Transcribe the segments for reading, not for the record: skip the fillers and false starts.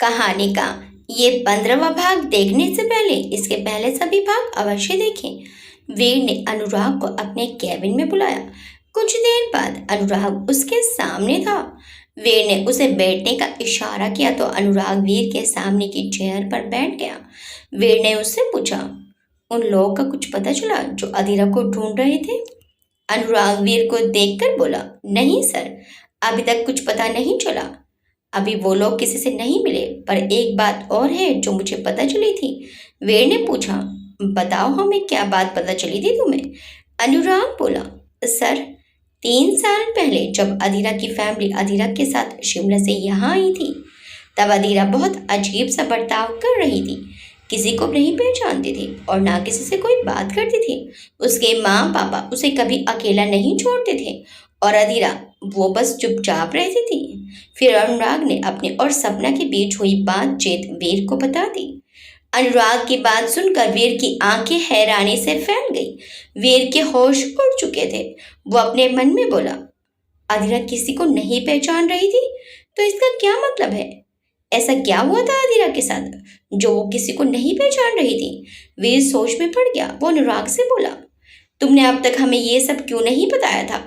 कहानी का ये 15वां भाग देखने से पहले इसके पहले सभी भाग अवश्य देखें। वीर ने अनुराग को अपने कैबिन में बुलाया। कुछ देर बाद अनुराग उसके सामने था। वीर ने उसे बैठने का इशारा किया तो अनुराग वीर के सामने की चेयर पर बैठ गया। वीर ने उससे पूछा, उन लोगों का कुछ पता चला जो अधीरा को ढूंढ रहे थे? अनुराग वीर को देखकर बोला, नहीं सर, अभी तक कुछ पता नहीं चला। अभी वो लोग किसी से नहीं मिले, पर एक बात और है जो मुझे पता चली थी। वीर ने पूछा, बताओ हमें, क्या बात पता चली थी तुम्हें? अनुराग बोला, सर, 3 साल पहले जब अधीरा की फैमिली अधीरा के साथ शिमला से यहाँ आई थी, तब अधीरा बहुत अजीब सा बर्ताव कर रही थी। किसी को नहीं पहचानती थी और ना किसी से कोई बात करती थी। उसके माँ पापा उसे कभी अकेला नहीं छोड़ते थे और अधीरा वो बस चुपचाप रहती थी। फिर अनुराग ने अपने और सपना के बीच हुई बातचीत वीर को बता दी। अनुराग की बात सुनकर वीर की आंखें हैरानी से फैल गई। वीर के होश उड़ चुके थे। वो अपने मन में बोला, अधीरा किसी को नहीं पहचान रही थी, तो इसका क्या मतलब है? ऐसा क्या हुआ था अधीरा के साथ जो वो किसी को नहीं पहचान रही थी? वीर सोच में पड़ गया। वो अनुराग से बोला, तुमने अब तक हमें ये सब क्यों नहीं बताया था?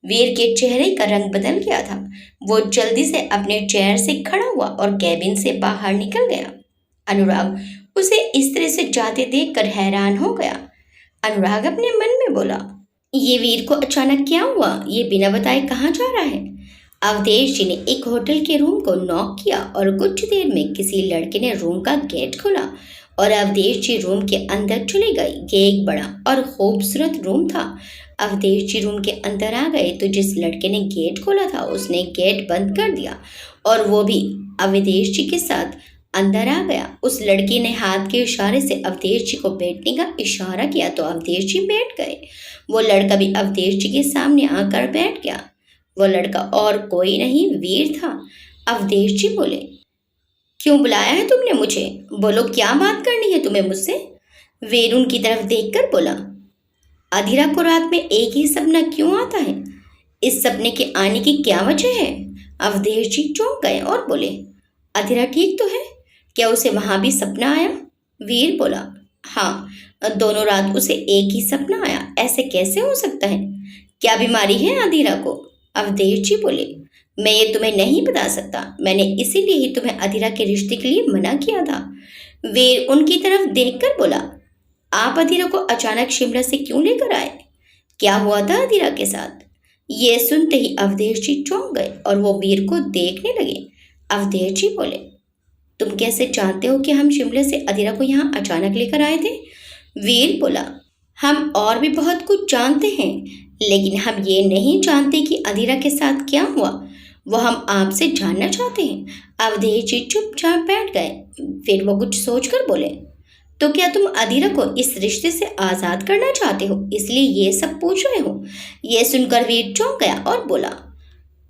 वीर के चेहरे का रंग बदल गया था। वो जल्दी से अपने चेयर से खड़ा हुआ और कैबिन से बाहर निकल गया। अनुराग उसे इस तरह से जाते देखकर हैरान हो गया। अनुराग अपने मन में बोला, ये वीर को अचानक क्या हुआ? ये बिना बताए कहाँ जा रहा है? अवधेश जी ने एक होटल के रूम को नॉक किया और कुछ देर में किसी लड़के ने रूम का गेट खोला और अवधेश जी रूम के अंदर चले गए। ये एक बड़ा और खूबसूरत रूम था। अवधेश जी रूम के अंदर आ गए तो जिस लड़के ने गेट खोला था उसने गेट बंद कर दिया और वो भी अवधेश जी के साथ अंदर आ गया। उस लड़की ने हाथ के इशारे से अवधेश जी को बैठने का इशारा किया तो अवधेश जी बैठ गए। वो लड़का भी अवधेश जी के सामने आकर बैठ गया। वो लड़का और कोई नहीं, वीर था। अवधेश जी बोले, क्यों बुलाया है तुमने मुझे? बोलो, क्या बात करनी है तुम्हें मुझसे? वीर उनकी तरफ देखकर बोला, अधीरा को रात में एक ही सपना क्यों आता है? इस सपने के आने की क्या वजह है? अवधेश जी चौंक गए और बोले, अधीरा ठीक तो है? क्या उसे वहां भी सपना आया? वीर बोला, हाँ, दोनों रात उसे एक ही सपना आया। ऐसे कैसे हो सकता है? क्या बीमारी है अधीरा को? अवधेश जी बोले, मैं ये तुम्हें नहीं बता सकता। मैंने इसीलिए ही तुम्हें अधीरा के रिश्ते के लिए मना किया था। वीर उनकी तरफ देखकर बोला, आप अधीरा को अचानक शिमला से क्यों लेकर आए? क्या हुआ था अधीरा के साथ? ये सुनते ही अवधेश जी चौंक गए और वो वीर को देखने लगे। अवधेश जी बोले, तुम कैसे जानते हो कि हम शिमला से अधीरा को यहाँ अचानक लेकर आए थे? वीर बोला, हम और भी बहुत कुछ जानते हैं, लेकिन हम ये नहीं जानते कि अधीरा के साथ क्या हुआ। वो हम आपसे जानना चाहते हैं। अवधेश जी चुपचाप बैठ गए। फिर वो कुछ सोचकर बोले, तो क्या तुम अधीरा को इस रिश्ते से आज़ाद करना चाहते हो, इसलिए ये सब पूछ रहे हो? ये सुनकर वीर चौंक गया और बोला,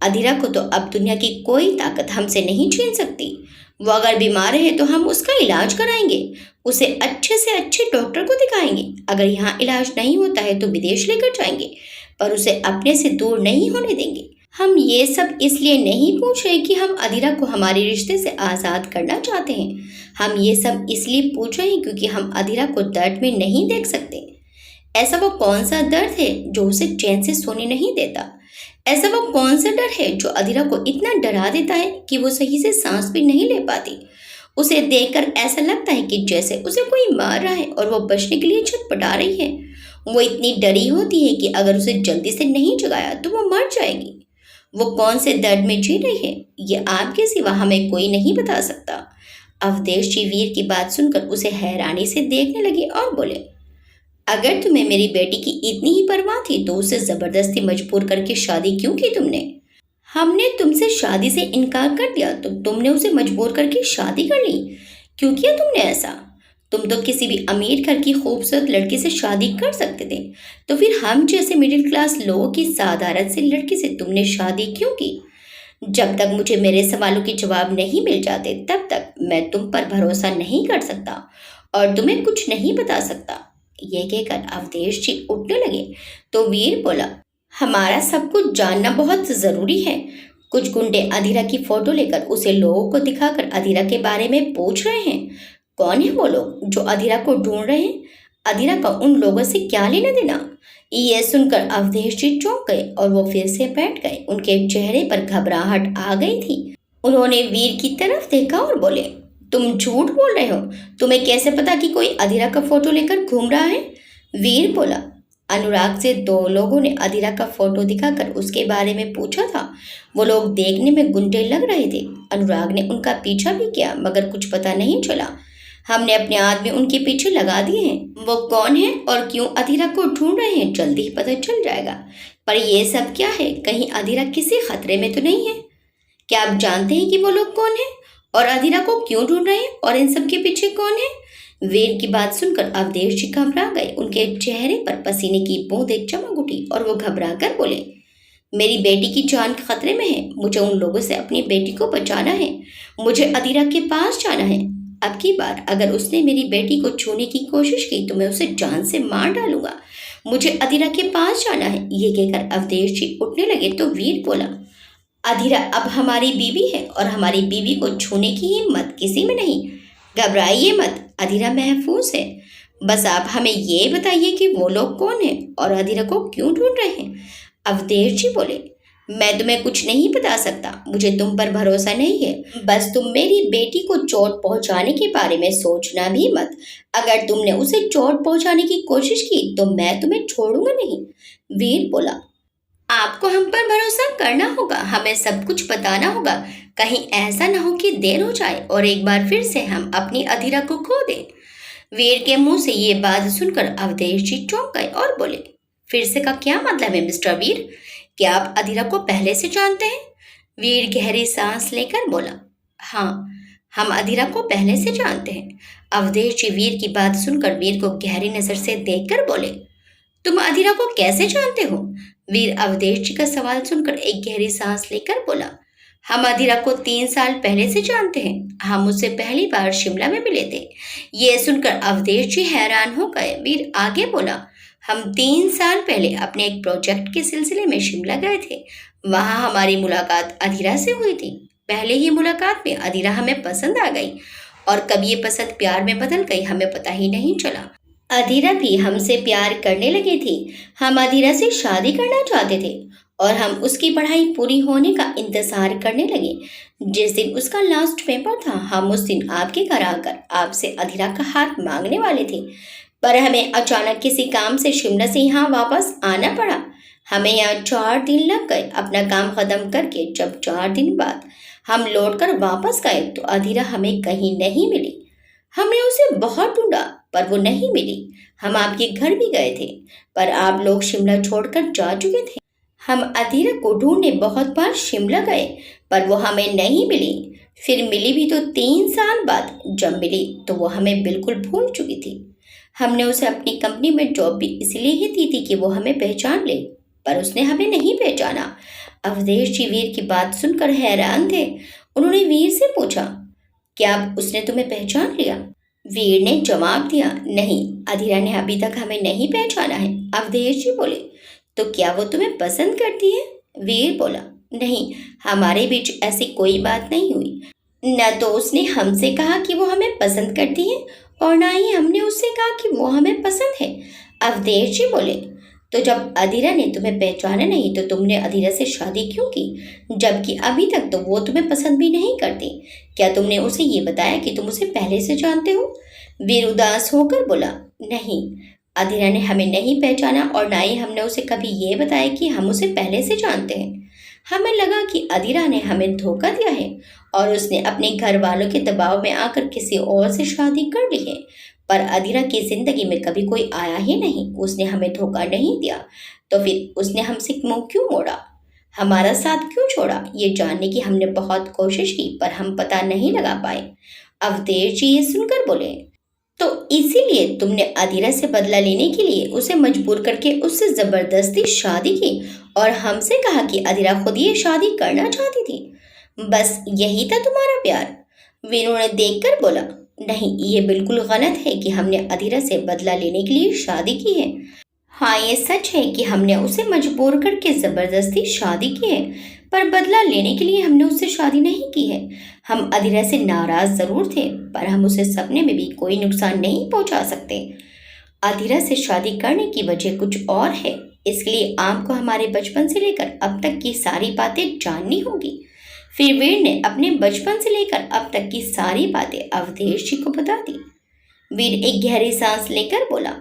अधीरा को तो अब दुनिया की कोई ताकत हमसे नहीं छीन सकती। वो अगर बीमार है तो हम उसका इलाज कराएंगे, उसे अच्छे से अच्छे डॉक्टर को दिखाएंगे। अगर यहाँ इलाज नहीं होता है तो विदेश लेकर जाएंगे, पर उसे अपने से दूर नहीं होने देंगे। हम ये सब इसलिए नहीं पूछ रहे कि हम अधीरा को हमारे रिश्ते से आज़ाद करना चाहते हैं। हम ये सब इसलिए पूछ रहे हैं क्योंकि हम अधीरा को दर्द में नहीं देख सकते। ऐसा वो कौन सा दर्द है जो उसे चैन से सोने नहीं देता? ऐसा वो कौन सा डर है जो अधीरा को इतना डरा देता है कि वो सही से सांस भी नहीं ले पाती? उसे देखकर ऐसा लगता है कि जैसे उसे कोई मार रहा है और वो बचने के लिए छटपटा रही है। वो इतनी डरी होती है कि अगर उसे जल्दी से नहीं जगाया तो वो मर जाएगी। वो कौन से दर्द में जी रही है, ये आपके सिवा हमें कोई नहीं बता सकता। अवधेश जी वीर की बात सुनकर उसे हैरानी से देखने लगे और बोले, अगर तुम्हें मेरी बेटी की इतनी ही परवाह थी तो उसे जबरदस्ती मजबूर करके शादी क्यों की तुमने? हमने तुमसे शादी से इनकार कर दिया तो तुमने उसे मजबूर करके शादी कर ली। क्यों किया तुमने ऐसा? तुम तो किसी भी अमीर घर की खूबसूरत लड़की से शादी कर सकते थे, तो फिर हम जैसे मिडिल क्लास लोगों की साधारण सी लड़की से तुमने शादी क्यों की? जब तक मुझे मेरे सवालों के जवाब नहीं मिल जाते तब तक मैं तुम पर भरोसा नहीं कर सकता और तुम्हें कुछ नहीं बता सकता। ये कहकर अवधेश जी उठने लगे तो वीर बोला, हमारा सब कुछ जानना बहुत ज़रूरी है। कुछ गुंडे अधीरा की फोटो लेकर उसे लोगों को दिखाकर अधीरा के बारे में पूछ रहे हैं। कौन है वो लोग जो अधीरा को ढूंढ रहे हैं? अधीरा का उन लोगों से क्या लेना देना? ये सुनकर अवधेश जी चौंक गए और वो फिर से बैठ गए। उनके चेहरे पर घबराहट आ गई थी। उन्होंने वीर की तरफ देखा और बोले, तुम झूठ बोल रहे हो। तुम्हें कैसे पता कि कोई अधीरा का फोटो लेकर घूम रहा है? वीर बोला, अनुराग से 2 लोगों ने अधीरा का फोटो दिखाकर उसके बारे में पूछा था। वो लोग देखने में गुंडे लग रहे थे। अनुराग ने उनका पीछा भी किया मगर कुछ पता नहीं चला। हमने अपने आदमी उनके पीछे लगा दिए हैं। वो कौन है और क्यों अधीरा को ढूंढ रहे हैं जल्दी ही पता चल जाएगा। पर ये सब क्या है? कहीं अधीरा किसी खतरे में तो नहीं है? क्या आप जानते हैं कि वो लोग कौन है और अधीरा को क्यों ढूंढ रहे हैं और इन सब के पीछे कौन है? वीर की बात सुनकर अवधेश जी घबरा गए। उनके चेहरे पर पसीने की बूंदें चमक उठी और वो घबरा कर बोले, मेरी बेटी की जान खतरे में है। मुझे उन लोगों से अपनी बेटी को बचाना है। मुझे अधीरा के पास जाना है। अब की बार अगर उसने मेरी बेटी को छूने की कोशिश की तो मैं उसे जान से मार डालूंगा। मुझे अधीरा के पास जाना है। ये कहकर अवधेश जी उठने लगे तो वीर बोला, अधीरा अब हमारी बीवी है और हमारी बीवी को छूने की हिम्मत किसी में नहीं। घबराइए मत, अधीरा महफूज है। बस आप हमें ये बताइए कि वो लोग कौन है और अधीरा को क्यों ढूंढ रहे हैं। अवधेश जी बोले, मैं तुम्हें कुछ नहीं बता सकता। मुझे तुम पर भरोसा नहीं है। बस तुम मेरी बेटी को चोट पहुंचाने के बारे में सोचना भी मत। अगर तुमने उसे चोट पहुंचाने की कोशिश की तो मैं तुम्हें छोड़ूंगा नहीं। वीर बोला, आपको हम पर भरोसा करना होगा। हमें सब कुछ बताना होगा। कहीं ऐसा ना हो कि देर हो जाए और एक बार फिर से हम अपनी अधीरा को खो दें। वीर के मुंह से ये बात सुनकर अवधेश जी चौंक गए और बोले, फिर से का क्या मतलब है मिस्टर वीर? क्या आप अधीरा को पहले से जानते हैं? वीर गहरी सांस लेकर बोला, हाँ, हम अधीरा को पहले से जानते हैं। अवधेश जी वीर की बात सुनकर वीर को गहरी नजर से देखकर बोले, तुम अधीरा को कैसे जानते हो? वीर अवधेश जी का सवाल सुनकर एक गहरी सांस लेकर बोला, हम अधीरा को 3 साल पहले से जानते हैं। हम उससे पहली बार शिमला में मिले थे। ये सुनकर अवधेश जी हैरान हो गए। वीर आगे बोला, हम 3 साल पहले अपने एक प्रोजेक्ट के सिलसिले में शिमला गए थे। वहां हमारी मुलाकात अधीरा से हुई थी। पहले ही मुलाकात में अधीरा हमें पसंद आ गई और कब ये पसंद प्यार में बदल गई हमें पता ही नहीं चला। अधीरा भी हमसे प्यार करने लगी थी। हम अधीरा से शादी करना चाहते थे और हम उसकी पढ़ाई पूरी होने का इंतजार करने लगे। जिस दिन उसका लास्ट पेपर था हम उस दिन आपके घर आकर आपसे अधीरा का हाथ मांगने वाले थे, पर हमें अचानक किसी काम से शिमला से यहाँ वापस आना पड़ा। हमें यहाँ 4 दिन लग गए अपना काम खत्म करके। जब 4 दिन बाद हम लौटकर वापस गए तो अधीरा हमें कहीं नहीं मिली। हमने उसे बहुत ढूंढा पर वो नहीं मिली। हम आपके घर भी गए थे पर आप लोग शिमला छोड़कर जा चुके थे। हम अधीरा को ढूंढने बहुत बार शिमला गए पर वो हमें नहीं मिली। फिर मिली भी तो 3 साल बाद। जब मिली तो वो हमें बिल्कुल भूल चुकी थी। हमने उसे अपनी कंपनी में जॉब भी इसलिए ही दी थी कि वो हमें पहचान ले, पर उसने हमें नहीं पहचाना। अवधेश जी वीर की बात सुनकर हैरान थे। उन्होंने वीर से पूछा, क्या अब उसने तुम्हें पहचान लिया? वीर ने जवाब दिया, नहीं, अधीरा ने अभी तक हमें नहीं पहचाना है। अवधेश जी बोले, तो क्या वो तुम्हें पसंद करती है? वीर बोला, नहीं, हमारे बीच ऐसी कोई बात नहीं हुई। न तो उसने हमसे कहा कि वो हमें पसंद करती है और ना ही हमने उससे कहा कि वो हमें पसंद है। अवधेश जी बोले, तो जब अधीरा ने तुम्हें पहचाना नहीं तो तुमने अधीरा से शादी क्यों की, जबकि अभी तक तो वो तुम्हें पसंद भी नहीं करती? क्या तुमने उसे ये बताया कि तुम उसे पहले से जानते हो? वीर उदास होकर बोला, नहीं, अधीरा ने हमें नहीं पहचाना और ना ही हमने उसे कभी ये बताया कि हम उसे पहले से जानते हैं। हमें लगा कि अधीरा ने हमें धोखा दिया है और उसने अपने घर वालों के दबाव में आकर किसी और से शादी कर ली है। पर अधीरा की जिंदगी में कभी कोई आया ही नहीं। उसने हमें धोखा नहीं दिया तो फिर उसने हमसे मुंह क्यों मोड़ा, हमारा साथ क्यों छोड़ा? ये जानने की हमने बहुत कोशिश की पर हम पता नहीं लगा पाए। अवधेश जी ये सुनकर बोले, तो इसीलिए तुमने अधीरा से बदला लेने के लिए उसे मजबूर करके उससे जबरदस्ती शादी की और हमसे कहा कि अधीरा खुद ये शादी करना चाहती थी। बस यही था तुम्हारा प्यार? वीरू ने देखकर बोला, नहीं, ये बिल्कुल गलत है कि हमने अधीरा से बदला लेने के लिए शादी की है। हाँ, ये सच है कि हमने उसे मजबूर करके जबरदस्ती शादी की है, पर बदला लेने के लिए हमने उससे शादी नहीं की है। हम अधीरा से नाराज जरूर थे, पर हम उसे सपने में भी कोई नुकसान नहीं पहुंचा सकते। अधीरा से शादी करने की वजह कुछ और है, इसके लिए आपको हमारे बचपन से लेकर अब तक की सारी बातें जाननी होगी। फिर वीर ने अपने बचपन से लेकर अब तक की सारी बातें अवधेश जी को बता दी। वीर एक गहरी सांस लेकर बोला,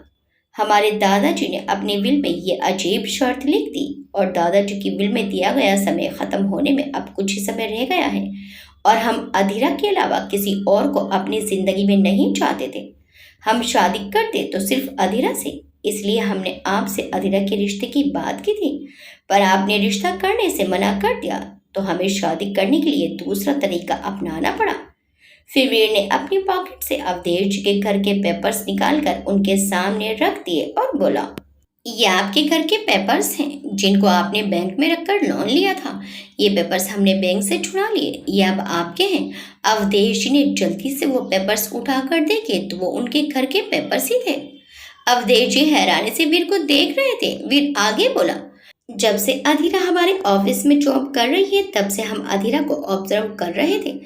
हमारे दादाजी ने अपनी विल में ये अजीब शर्त लिख दी और दादाजी की विल में दिया गया समय खत्म होने में अब कुछ ही समय रह गया है और हम अधीरा के अलावा किसी और को अपनी जिंदगी में नहीं चाहते थे। हम शादी करते तो सिर्फ अधीरा से, इसलिए हमने आपसे अधीरा के रिश्ते की बात की थी, पर आपने रिश्ता करने से मना कर दिया, तो हमें शादी करने के लिए दूसरा तरीका अपनाना पड़ा। फिर वीर ने अपनी पॉकेट से अवधेश जी के घर के पेपर्स निकालकर उनके सामने रख दिए और बोला, ये आपके घर के पेपर्स हैं जिनको आपने बैंक में रखकर लोन लिया था। ये पेपर्स हमने बैंक से छुड़ा लिए, ये अब आपके हैं। अवधेश जी ने जल्दी से वो पेपर्स उठाकर देखे तो वो उनके घर के पेपर्स ही थे। अवधेश जी हैरानी से वीर को देख रहे थे। वीर आगे बोला, जब से अधीरा हमारे ऑफिस में जॉब कर रही है तब से हम अधीरा को ऑब्जर्व कर रहे थे।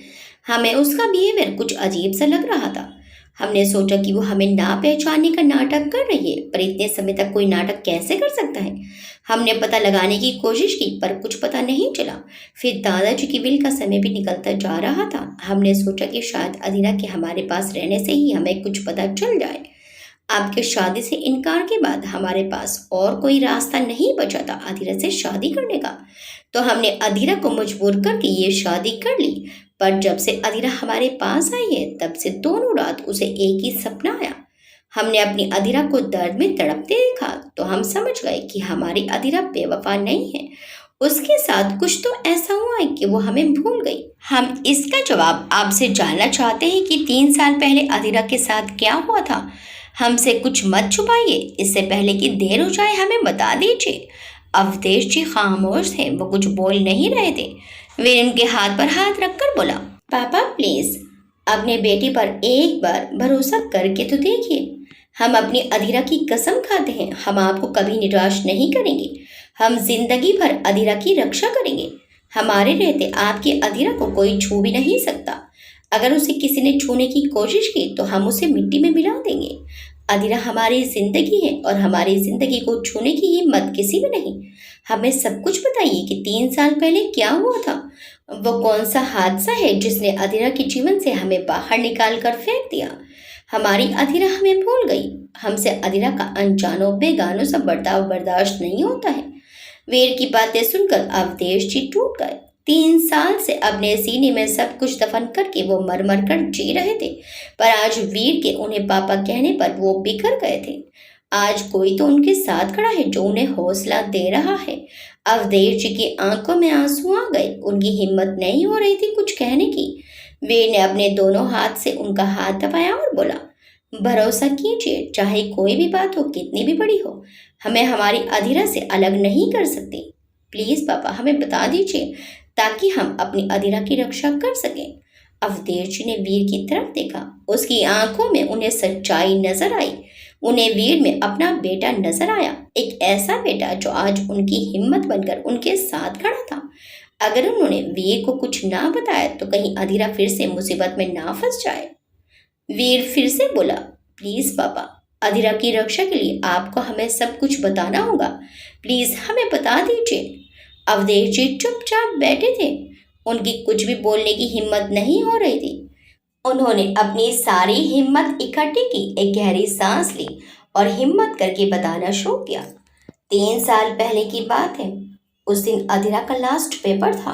हमें उसका बिहेवियर कुछ अजीब सा लग रहा था। हमने सोचा कि वो हमें ना पहचानने का नाटक कर रही है, पर इतने समय तक कोई नाटक कैसे कर सकता है। हमने पता लगाने की कोशिश की पर कुछ पता नहीं चला। फिर दादाजी की विल का समय भी निकलता जा रहा था। हमने सोचा कि शायद अधीरा के हमारे पास रहने से ही हमें कुछ पता चल जाए। आपके शादी से इनकार के बाद हमारे पास और कोई रास्ता नहीं बचा था अधीरा से शादी करने का, तो हमने अधीरा को मजबूर करके ये शादी कर ली। पर जब से अधीरा हमारे पास आई है तब से दोनों रात उसे एक ही सपना आया। हमने अपनी अधीरा को दर्द में तड़पते देखा तो हम समझ गए कि हमारी अधीरा बेवफा नहीं है, उसके साथ कुछ तो ऐसा हुआ है कि वो हमें भूल गई। हम इसका जवाब आपसे जानना चाहते हैं कि 3 साल पहले अधीरा के साथ क्या हुआ था। हमसे कुछ मत छुपाइए, इससे पहले कि देर हो जाए हमें बता दीजिए। अवधेश जी खामोश थे, वो कुछ बोल नहीं रहे थे। वे उनके हाथ पर हाथ रखकर बोला, पापा प्लीज अपने बेटी पर एक बार भरोसा करके तो देखिए। हम अपनी अधीरा की कसम खाते हैं, हम आपको कभी निराश नहीं करेंगे। हम जिंदगी भर अधीरा की रक्षा करेंगे। हमारे रहते आपकी अधीरा को कोई छू भी नहीं सकता। अगर उसे किसी ने छूने की कोशिश की तो हम उसे मिट्टी में मिला देंगे। अधीरा हमारी जिंदगी है और हमारी जिंदगी को छूने की हिम्मत किसी में नहीं। हमें सब कुछ बताइए कि 3 साल पहले क्या हुआ था। वो कौन सा हादसा है जिसने अधीरा के जीवन से हमें बाहर निकाल कर फेंक दिया। हमारी अधीरा हमें भूल गई। हमसे अधीरा का अनजानों बेगानों सा बर्ताव बर्दाश्त नहीं होता है। वीर की बातें सुनकर अवधेश जी टूट गए। 3 साल से अपने सीने में सब कुछ दफन करके वो मर मर कर जी रहे थे, पर आज वीर के उन्हें पापा कहने पर वो बिखर गए थे। आज कोई तो उनके साथ खड़ा है जो उन्हें हौसला दे रहा है। अवधेश जी की आंखों में आंसू आ गए। उनकी हिम्मत नहीं हो रही थी कुछ कहने की। वीर ने अपने दोनों हाथ से उनका हाथ दबाया और बोला, भरोसा कीजिए, चाहे कोई भी बात हो, कितनी भी बड़ी हो, हमें हमारी अधीरा से अलग नहीं कर सकती। प्लीज पापा हमें बता दीजिए ताकि हम अपनी अधीरा की रक्षा कर सकें। अवधेश जी ने वीर की तरफ देखा। उसकी आंखों में उन्हें सच्चाई नजर आई। उन्हें वीर में अपना बेटा नजर आया, एक ऐसा बेटा जो आज उनकी हिम्मत बनकर उनके साथ खड़ा था। अगर उन्होंने वीर को कुछ ना बताया तो कहीं अधीरा फिर से मुसीबत में ना फंस जाए। वीर फिर से बोला, प्लीज पापा, अधीरा की रक्षा के लिए आपको हमें सब कुछ बताना होगा। प्लीज हमें बता दीजिए। अवधेश जी चुपचाप बैठे थे। उनकी कुछ भी बोलने की हिम्मत नहीं हो रही थी। उन्होंने अपनी सारी हिम्मत इकट्ठी की, एक गहरी सांस ली और हिम्मत करके बताना शुरू किया। 3 साल पहले की बात है। उस दिन अधीरा का लास्ट पेपर था।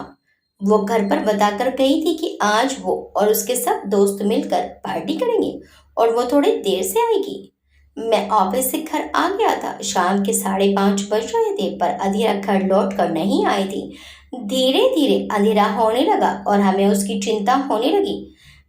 वो घर पर बताकर गई थी कि आज वो और उसके सब दोस्त मिलकर पार्टी करेंगे और वो थोड़ी देर से आएगी। मैं ऑफिस से घर आ गया था। शाम के 5:30 बज रहे थे, पर अधीरा घर लौट कर नहीं आई थी। धीरे धीरे अंधेरा होने लगा और हमें उसकी चिंता होने लगी।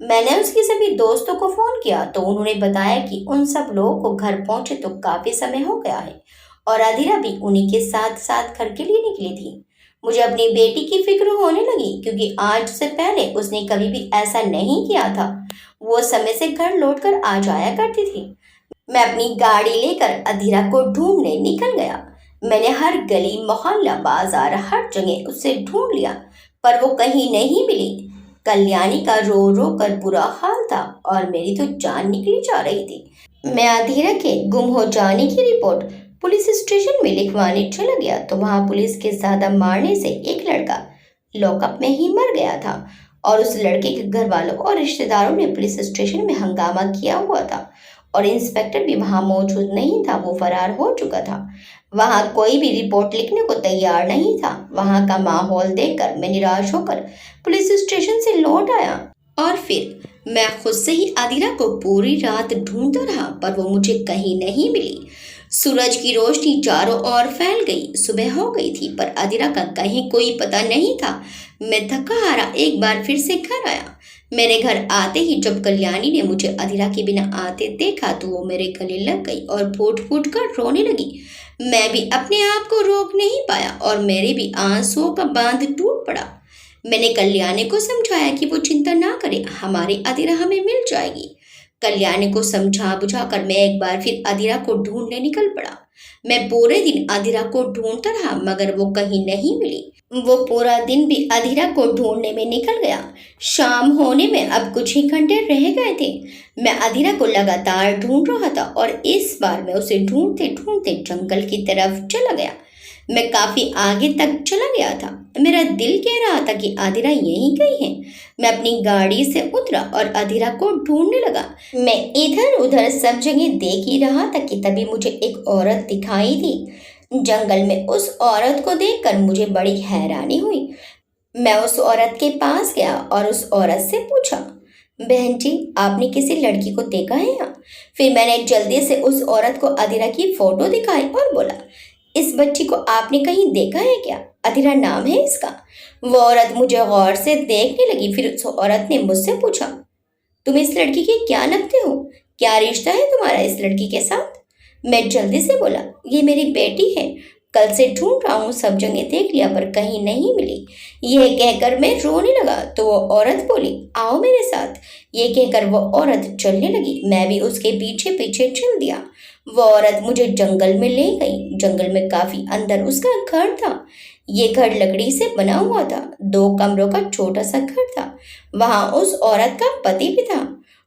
मैंने उसके सभी दोस्तों को फोन किया तो उन्होंने बताया कि उन सब लोगों को घर पहुंचे तो काफी समय हो गया है और अधीरा भी उन्हीं के साथ साथ घर के लिए निकली थी। मुझे अपनी बेटी की फिक्र होने लगी क्योंकि आज से पहले उसने कभी भी ऐसा नहीं किया था। वो समय से घर लौटकर आ जाया करती थी। मैं अपनी गाड़ी लेकर अधीरा को ढूंढने निकल गया। मैंने हर गली, मोहल्ला, बाजार, हर जगह उसे ढूंढ लिया, पर वो कहीं नहीं मिली। कल्याणी का रो रो कर बुरा हाल था और मेरी तो जान निकली जा रही थी। मैं अधीरा के गुम हो जाने की रिपोर्ट पुलिस स्टेशन में लिखवाने चला गया तो वहां पुलिस के ज्यादा मारने से एक लड़का लॉकअप में ही मर गया था और उस लड़के के घर वालों और रिश्तेदारों ने पुलिस स्टेशन में हंगामा किया हुआ था और इंस्पेक्टर भी वहां मौजूद नहीं था, वो फरार हो चुका था। वहां कोई भी रिपोर्ट लिखने को तैयार नहीं था। वहां का माहौल देखकर मैं निराश होकर पुलिस स्टेशन से लौट आया और फिर मैं खुद से ही आदिरा को पूरी रात ढूंढता रहा, पर वो मुझे कहीं नहीं मिली। सूरज की रोशनी चारों ओर फैल गई, सुबह हो गई थी पर आदिरा का कहीं कोई पता नहीं था। मैं थका हारा एक बार फिर से घर आया। मेरे घर आते ही जब कल्याणी ने मुझे अधीरा के बिना आते देखा तो वो मेरे गले लग गई और फूट फूट कर रोने लगी। मैं भी अपने आप को रोक नहीं पाया और मेरे भी आंसुओं का बांध टूट पड़ा। मैंने कल्याणी को समझाया कि वो चिंता ना करे, हमारी अधीरा हमें मिल जाएगी। कल्याणी को समझा बुझाकर मैं एक बार फिर अधीरा को ढूंढने निकल पड़ा। मैं पूरे दिन अधीरा को ढूंढता रहा मगर वो कहीं नहीं मिली। वो पूरा दिन भी अधीरा को ढूंढने में निकल गया। शाम होने में अब कुछ ही घंटे रह गए थे। मैं अधीरा को लगातार ढूंढ रहा था और इस बार मैं उसे ढूंढते ढूंढते जंगल की तरफ चला गया। मैं काफी आगे तक चला गया था। मेरा दिल कह रहा था कि अधीरा यहीं कहीं है। मैं अपनी गाड़ी से उतरा और अधीरा को ढूंढने लगा। मैं इधर उधर सब जगह देख ही रहा था कि तभी मुझे एक औरत दिखाई दी। जंगल में उस औरत को देखकर मुझे बड़ी हैरानी हुई। मैं उस औरत के पास गया और उस औरत से पूछा, बहन जी, आपने किसी लड़की को देखा है यहाँ? फिर मैंने जल्दी से उस औरत को अधीरा की फोटो दिखाई और बोला, इस बच्ची को आपने कहीं देखा है क्या? अधीरा नाम है इसका। वो औरत मुझे गौर से देखने लगी। फिर उस औरत ने मुझसे पूछा, तुम इस लड़की के क्या लगते हो? क्या रिश्ता है तुम्हारा इस लड़की के साथ? मैं जल्दी से बोला, ये मेरी बेटी है। कल से ढूंढ रहा हूँ, सब जगह देख लिया पर कहीं नहीं मिली। यह कहकर मैं रोने लगा तो वो औरत बोली, आओ मेरे साथ। ये कहकर वो औरत चलने लगी। मैं भी उसके पीछे पीछे चल दिया। वो औरत मुझे जंगल में ले गई। जंगल में काफी अंदर उसका घर था। ये घर लकड़ी से बना हुआ था। 2 कमरों का छोटा सा घर था। वहां उस औरत का पति भी था।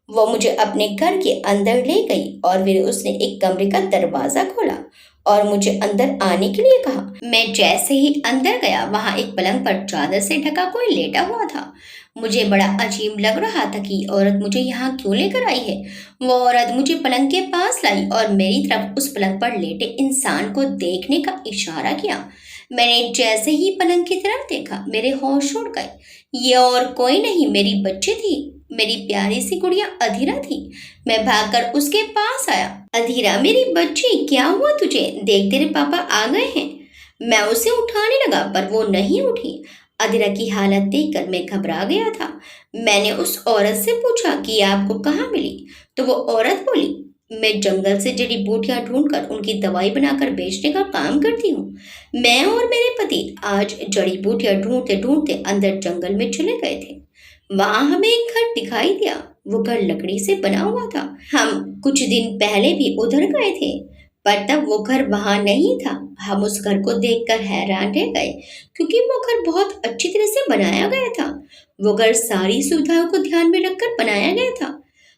वो मुझे अपने घर के अंदर ले गई और फिर उसने एक कमरे का दरवाजा खोला और मुझे अंदर आने के लिए कहा। मैं जैसे ही अंदर गया वहां एक पलंग पर चादर से ढका कोई लेटा हुआ था। मुझे बड़ा अजीब लग रहा था कि औरत मुझे यहाँ क्यों लेकर आई है। वो औरत मुझे पलंग के पास लाई और मेरी तरफ उस पलंग पर लेटे इंसान को देखने का इशारा किया। मैंने जैसे ही पलंग की तरफ देखा मेरे होश उड़ गए। ये और कोई नहीं, मेरी बच्ची थी। मेरी प्यारी सी गुड़िया अधीरा थी। मैं भागकर उसके पास आया। अधीरा मेरी बच्ची, क्या हुआ तुझे? देख तेरे पापा आ गए हैं। मैं उसे उठाने लगा पर वो नहीं उठी। अधीरा की हालत देखकर मैं घबरा गया था। मैंने उस औरत से पूछा कि आपको कहाँ मिली? तो वो औरत बोली, मैं जंगल से जड़ी बूटियां ढूंढकर उनकी दवाई बनाकर बेचने का काम करती हूँ। मैं और मेरे पति आज जड़ी बूटियां ढूंढते ढूंढते अंदर जंगल में चले गए थे। वहां हमें एक घर दिखाई दिया। वो घर लकड़ी से बना हुआ था। हम कुछ दिन पहले भी उधर गए थे पर तब वो घर वहां नहीं था। हम उस घर को देखकर हैरान रह गए क्योंकि वो घर बहुत अच्छी तरह से बनाया गया था। वो घर सारी सुविधाओं को ध्यान में रखकर बनाया गया था।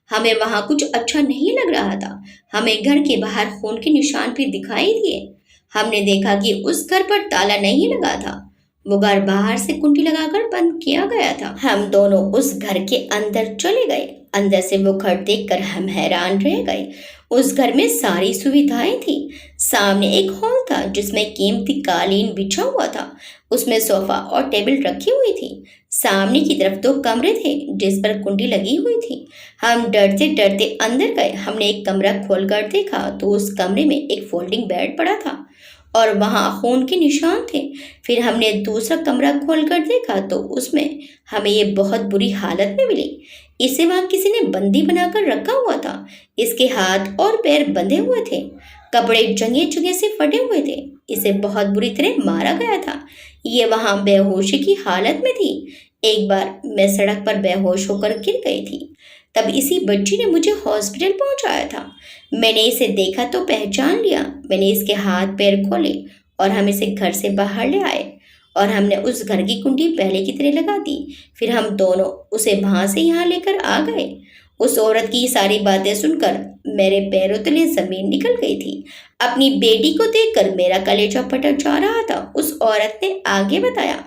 हमें वहां कुछ अच्छा नहीं लग रहा था। हमें घर के बाहर खून के निशान भी दिखाई दिए। हमने देखा कि उस घर पर ताला नहीं लगा था। वो घर बाहर से कुंडी लगाकर बंद किया गया था। हम दोनों उस घर के अंदर चले गए। अंदर से वो घर देखकर हम हैरान रह गए। उस घर में सारी सुविधाएं थी। सामने एक हॉल था जिसमें कीमती कालीन बिछा हुआ था। उसमें सोफा और टेबल रखी हुई थी। सामने की तरफ 2 कमरे थे जिस पर कुंडी लगी हुई थी। हम डरते डरते अंदर गए। हमने एक कमरा खोलकर देखा तो उस कमरे में एक फोल्डिंग बेड पड़ा था और वहां खून के निशान थे। फिर हमने दूसरा कमरा खोलकर देखा तो उसमें हमें ये बहुत बुरी हालत में मिली। इसे वहां किसी ने बंदी बनाकर रखा हुआ था। इसके हाथ और पैर बंधे हुए थे। कपड़े जगह जगह से फटे हुए थे। इसे बहुत बुरी तरह मारा गया था। ये वहां बेहोशी की हालत में थी। एक बार मैं सड़क पर बेहोश होकर गिर गई थी। तब इसी बच्ची ने मुझे हॉस्पिटल पहुंचाया था। मैंने इसे देखा तो पहचान लिया। मैंने इसके हाथ पैर खोले और हम इसे घर से बाहर ले आए और हमने उस घर की कुंडी पहले की तरह लगा दी। फिर हम दोनों उसे वहां से यहाँ लेकर आ गए। उस औरत की सारी बातें सुनकर मेरे पैरों तले जमीन निकल गई थी। अपनी बेटी को देखकर मेरा कलेजा फटक जा रहा था। उस औरत ने आगे बताया,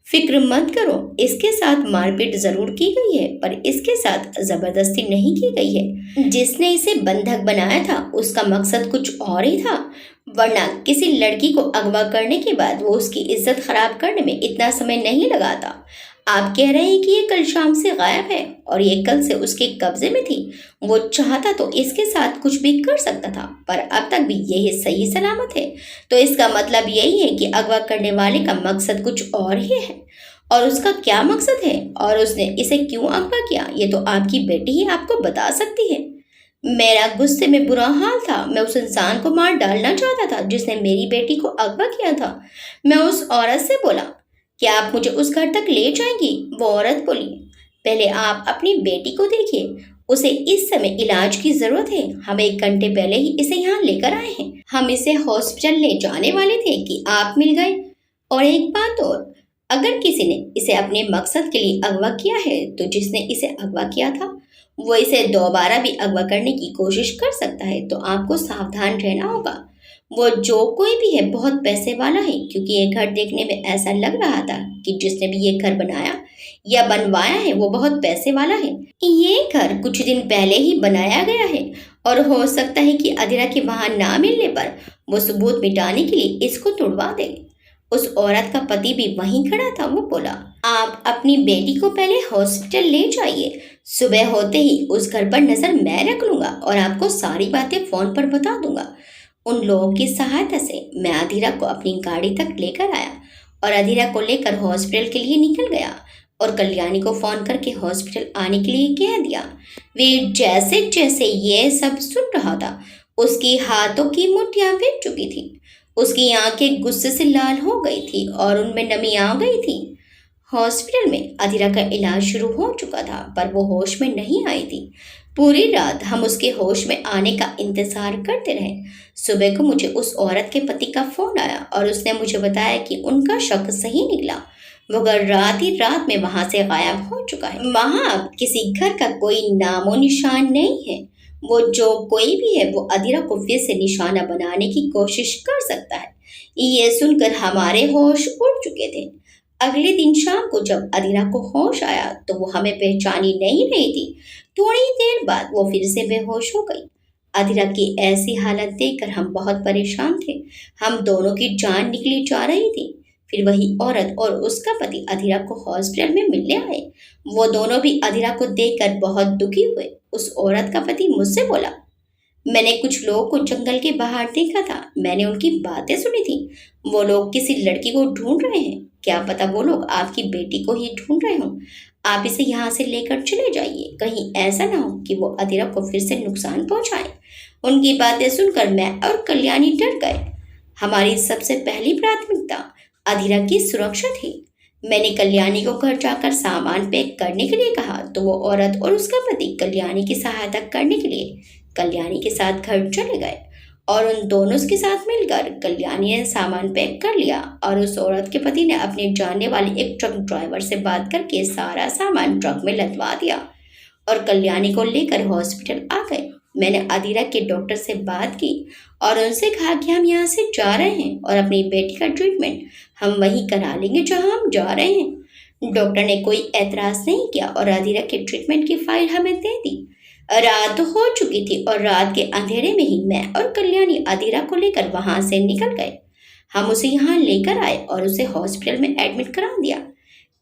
फिक्र मत करो, इसके साथ मारपीट जरूर की गई है पर इसके साथ जबरदस्ती नहीं की गई है। जिसने इसे बंधक बनाया था उसका मकसद कुछ और ही था, वरना किसी लड़की को अगवा करने के बाद वो उसकी इज्जत खराब करने में इतना समय नहीं लगाता। आप कह रहे हैं कि ये कल शाम से गायब है और ये कल से उसके कब्जे में थी। वो चाहता तो इसके साथ कुछ भी कर सकता था पर अब तक भी यही सही सलामत है। तो इसका मतलब यही है कि अगवा करने वाले का मकसद कुछ और ही है। और उसका क्या मकसद है और उसने इसे क्यों अगवा किया, ये तो आपकी बेटी ही आपको बता सकती है। मेरा गुस्से में बुरा हाल था। मैं उस इंसान को मार डालना चाहता था जिसने मेरी बेटी को अगवा किया था। मैं उस औरत से बोला, क्या आप मुझे उस घर तक ले जाएंगी? वो औरत बोली, पहले आप अपनी बेटी को देखिए, उसे इस समय इलाज की जरूरत है। हम 1 घंटे पहले ही इसे यहाँ लेकर आए हैं। हम इसे हॉस्पिटल ले जाने वाले थे कि आप मिल गए। और एक बात और, अगर किसी ने इसे अपने मकसद के लिए अगवा किया है तो जिसने इसे अगवा किया था वो इसे दोबारा भी अगवा करने की कोशिश कर सकता है। तो आपको सावधान रहना होगा। वो जो कोई भी है बहुत पैसे वाला है, क्योंकि ये घर देखने में ऐसा लग रहा था कि जिसने भी ये घर बनाया या बनवाया है वो बहुत पैसे वाला है। ये घर कुछ दिन पहले ही बनाया गया है और हो सकता है कि अधीरा के वहां ना मिलने पर वो सबूत मिटाने के लिए इसको तोड़वा दे। उस औरत का पति भी वहीं खड़ा था। वो बोला, आप अपनी बेटी को पहले हॉस्पिटल ले जाइए। सुबह होते ही उस घर पर नजर मैं रख लूंगा और आपको सारी बातें फोन पर बता दूंगा। उन लोगों की सहायता से मैं अधीरा को अपनी गाड़ी तक लेकर आया और अधीरा को लेकर हॉस्पिटल के लिए निकल गया और कल्याणी को फोन करके हॉस्पिटल आने के लिए कह दिया। वे जैसे जैसे ये सब सुन रहा था उसकी हाथों की मुट्ठियां फिर चुकी थी। उसकी आंखें गुस्से से लाल हो गई थी और उनमें नमी आ गई थी। हॉस्पिटल में अधीरा का इलाज शुरू हो चुका था पर वो होश में नहीं आई थी। पूरी रात हम उसके होश में आने का इंतजार करते रहे। सुबह को मुझे उस औरत के पति का फोन आया और उसने मुझे बताया कि उनका शक सही निकला। वो घर रात ही रात में वहां से गायब हो चुका है। वहां अब किसी घर का कोई नामो निशान नहीं है। वो जो कोई भी है वो अधीरा को फिर से निशाना बनाने की कोशिश कर सकता है। ये सुनकर हमारे होश उड़ चुके थे। अगले दिन शाम को जब अधीरा को होश आया तो वो हमें पहचानी नहीं रही थी। थोड़ी देर बाद वो फिर से बेहोश हो गई। अधीरा की ऐसी हालत देखकर हम बहुत परेशान थे। हम दोनों की जान निकली जा रही थी। फिर वही औरत और उसका पति अधीरा को हॉस्पिटल में मिलने आए। वो दोनों भी अधीरा को देखकर बहुत दुखी हुए। उस औरत का पति मुझसे बोला, मैंने कुछ लोगों को जंगल के बाहर देखा था। मैंने उनकी बातें सुनी थी। वो लोग किसी लड़की को ढूंढ रहे हैं। क्या पता वो लोग आपकी बेटी को ही ढूंढ रहे हों। आप इसे यहाँ से लेकर चले जाइए। कहीं ऐसा ना हो कि वो अधीरा को फिर से नुकसान पहुंचाए। उनकी बातें सुनकर मैं और कल्याणी डर गए। हमारी सबसे पहली प्राथमिकता अधीरा की सुरक्षा थी। मैंने कल्याणी को घर जाकर सामान पैक करने के लिए कहा तो वो औरत और उसका पति कल्याणी की सहायता करने के लिए कल्याणी के साथ घर चले गए और उन दोनों के साथ मिलकर कल्याणी ने सामान पैक कर लिया और उस औरत के पति ने अपने जानने वाले एक ट्रक ड्राइवर से बात करके सारा सामान ट्रक में लदवा दिया और कल्याणी को लेकर हॉस्पिटल आ गए। मैंने अधीरा के डॉक्टर से बात की और उनसे कहा कि हम यहाँ से जा रहे हैं और अपनी बेटी का ट्रीटमेंट हम वहीं करा लेंगे जहाँ हम जा रहे हैं। डॉक्टर ने कोई एतराज़ नहीं किया और अधीरा के ट्रीटमेंट की फाइल हमें दे दी। रात हो चुकी थी और रात के अंधेरे में ही मैं और कल्याणी अधीरा को लेकर वहां से निकल गए। हम उसे यहाँ लेकर आए और उसे हॉस्पिटल में एडमिट करा दिया।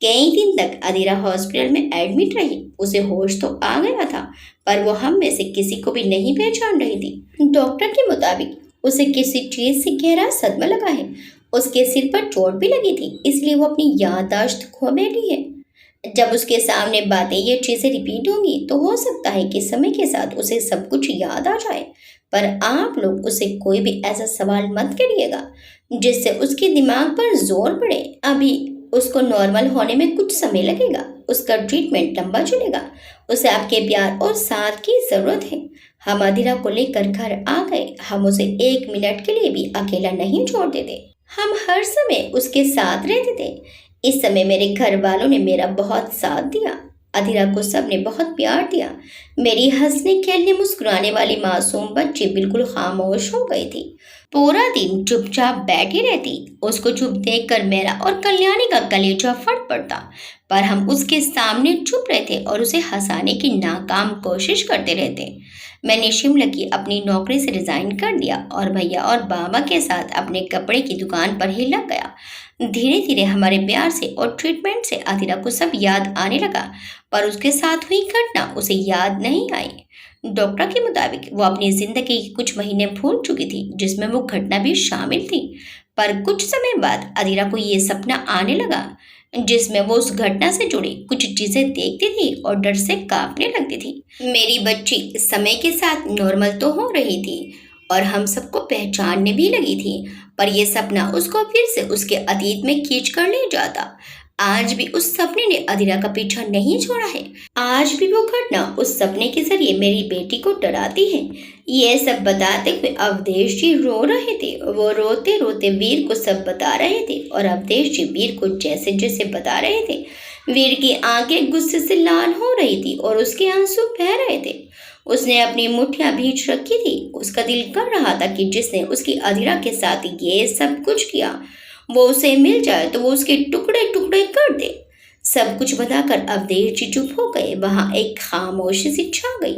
कई दिन तक अधीरा हॉस्पिटल में एडमिट रही। उसे होश तो आ गया था पर वो हम में से किसी को भी नहीं पहचान रही थी। डॉक्टर के मुताबिक उसे किसी चीज से गहरा सदमा लगा है। उसके सिर पर चोट भी लगी थी, इसलिए वो अपनी याददाश्त खो बैठी है। जब उसके सामने बातें ये चीजें रिपीट होंगी तो हो सकता है कि समय के साथ उसे सब कुछ याद आ जाए। पर आप लोग उसे कोई भी ऐसा सवाल मत करिएगा जिससे उसके दिमाग पर जोर पड़े। अभी उसको नॉर्मल होने में कुछ समय लगेगा। उसका ट्रीटमेंट लंबा चलेगा। उसे आपके प्यार और साथ की जरूरत है। हम अधीरा को लेकर घर आ गए। हम उसे 1 मिनट के लिए भी अकेला नहीं छोड़ देते। हम हर समय उसके साथ रहते थे। इस समय मेरे घर वालों ने मेरा बहुत साथ दिया। अधीरा को सबने बहुत प्यार दिया। मेरी हंसने खेलने मुस्कुराने वाली मासूम बच्ची बिल्कुल खामोश हो गई थी। पूरा दिन चुपचाप बैठी रहती। उसको चुप देखकर मेरा और कल्याणी का कलेजा फट पड़ता। पर हम उसके सामने चुप रहते और उसे हंसाने की नाकाम कोशिश करते रहते। मैंने शिमला की अपनी नौकरी से रिजाइन कर दिया और भैया और बाबा के साथ अपने कपड़े की दुकान पर ही लग गया। धीरे धीरे हमारे प्यार से और ट्रीटमेंट से अधीरा को सब याद आने लगा, पर उसके साथ हुई घटना उसे याद नहीं आई। डॉक्टर के मुताबिक वो अपनी जिंदगी के कुछ महीने भूल चुकी थी, जिसमें वो घटना भी शामिल थी। पर कुछ समय बाद अधीरा को ये सपना आने लगा, जिसमें वो उस घटना से जुड़ी कुछ चीजें देखती थी और डर से कांपने लगती थी। मेरी बच्ची समय के साथ नॉर्मल तो हो रही थी और हम सबको पहचानने भी लगी थी, पर यह सपना उसको फिर से उसके अतीत में खींच कर ले जाता। आज भी उस सपने ने अधीरा का पीछा नहीं छोड़ा है। आज भी वो घटना उस सपने के जरिए मेरी बेटी को डराती है। ये सब बताते हुए अवधेश जी रो रहे थे। वो रोते रोते वीर को सब बता रहे थे और अवधेश जी वीर को जैसे जैसे बता रहे थे, वीर की आंखें गुस्से से लाल हो रही थी और उसके आंसू बह रहे थे। उसने अपनी मुट्ठियां भींच रखी थी। उसका दिल कर रहा था कि जिसने उसकी अधीरा के साथ ये सब कुछ किया, वो उसे मिल जाए तो वो उसके टुकड़े टुकड़े कर दे। सब कुछ बताकर अवधेश जी चुप हो गए। वहां एक खामोशी सी छा गई।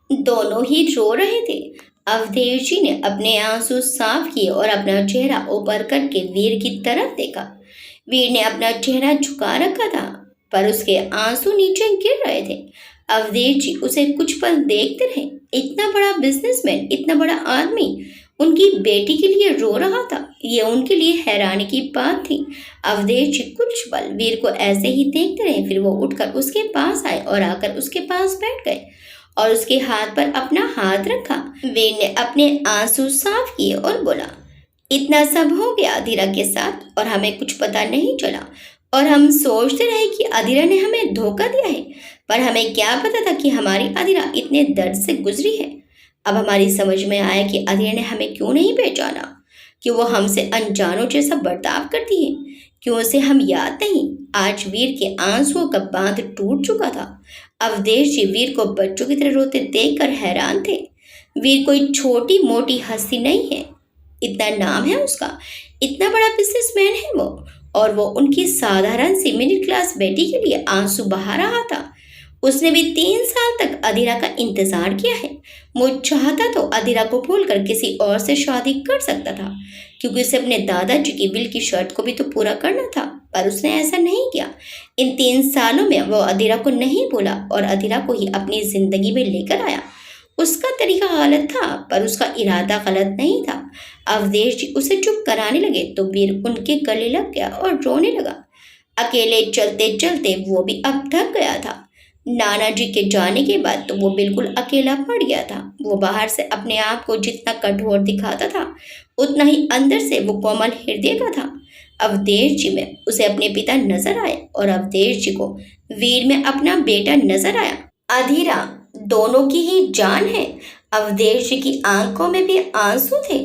दोनों ही रो रहे थे। अवधेश जी ने अपने आंसू साफ किए और अपना चेहरा ऊपर करके वीर की तरफ देखा। वीर ने अपना चेहरा झुका रखा था, पर उसके आंसू नीचे गिर रहे थे। अवधेश जी उसे कुछ पल देखते रहे। इतना बड़ा बिजनेसमैन, इतना बड़ा आदमी उनकी बेटी के लिए रो रहा था। ये उनके लिए हैरानी की बात थी। अवधेश जी कुछ पल वीर को ऐसे ही देखते रहे, फिर वो उठकर उसके पास आए और आकर उसके पास बैठ गए और उसके हाथ पर अपना हाथ रखा। वीर ने अपने आंसू साफ किए और बोला, इतना सब हो गया अधीरा के साथ और हमें कुछ पता नहीं चला, और हम सोचते रहे कि अधीरा ने हमें धोखा दिया है, पर हमें क्या पता था कि हमारी अधीरा इतने दर्द से गुजरी है। अब हमारी समझ में आया कि अधीरा ने हमें क्यों नहीं पहचाना, क्यों वो हमसे अनजानों जैसा बर्ताव करती है, क्यों उसे हम याद नहीं। आज वीर के आंसुओं का बांध टूट चुका था। अवधेश जी वीर को बच्चों की तरह रोते देखकर हैरान थे। वीर कोई छोटी मोटी हस्ती नहीं है। इतना नाम है उसका, इतना बड़ा बिजनेसमैन है वो, और वो उनकी साधारण सी मिडिल क्लास बेटी के लिए आंसू बहा रहा था। उसने भी 3 साल तक अधीरा का इंतजार किया है। वो चाहता तो अधीरा को भूलकर किसी और से शादी कर सकता था, क्योंकि उसे अपने दादाजी की विल की शर्त को भी तो पूरा करना था, पर उसने ऐसा नहीं किया। इन 3 सालों में वो अधीरा को नहीं भूला और अधीरा को ही अपनी जिंदगी में लेकर आया। उसका तरीका गलत था, पर उसका इरादा गलत नहीं था। अवधेश जी उसे चुप कराने लगे तो वीर उनके गले लग गया और रोने लगा। अकेले चलते चलते वो भी अब थक गया था। नाना जी के जाने के बाद तो वो बिल्कुल अकेला पड़ गया था। वो बाहर से अपने आप को जितना कठोर दिखाता था, उतना ही अंदर से वो कोमल हृदय का था। अवधेश जी में उसे अपने पिता नजर आए और अवधेश जी को वीर में अपना बेटा नजर आया। अधीरा दोनों की ही जान है। अवधेश जी की आंखों में भी आंसू थे।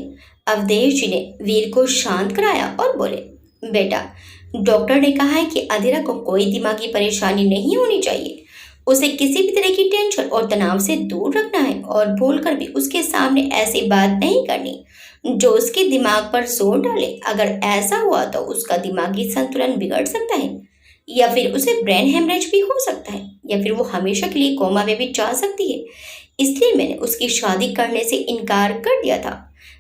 अवधेश जी ने वीर को शांत कराया और बोले, बेटा, डॉक्टर ने कहा है कि अधीरा को कोई दिमागी परेशानी नहीं होनी चाहिए। उसे किसी भी तरह की टेंशन और तनाव से दूर रखना है और भूलकर भी उसके सामने ऐसी बात नहीं करनी जो उसके दिमाग पर जोर डाले। अगर ऐसा हुआ तो उसका दिमागी संतुलन बिगड़ सकता है, या फिर उसे ब्रेन हेमरेज भी हो सकता है, या फिर वो हमेशा के लिए कोमा में भी जा सकती है। इसलिए मैंने उसकी शादी करने से इनकार कर दिया था।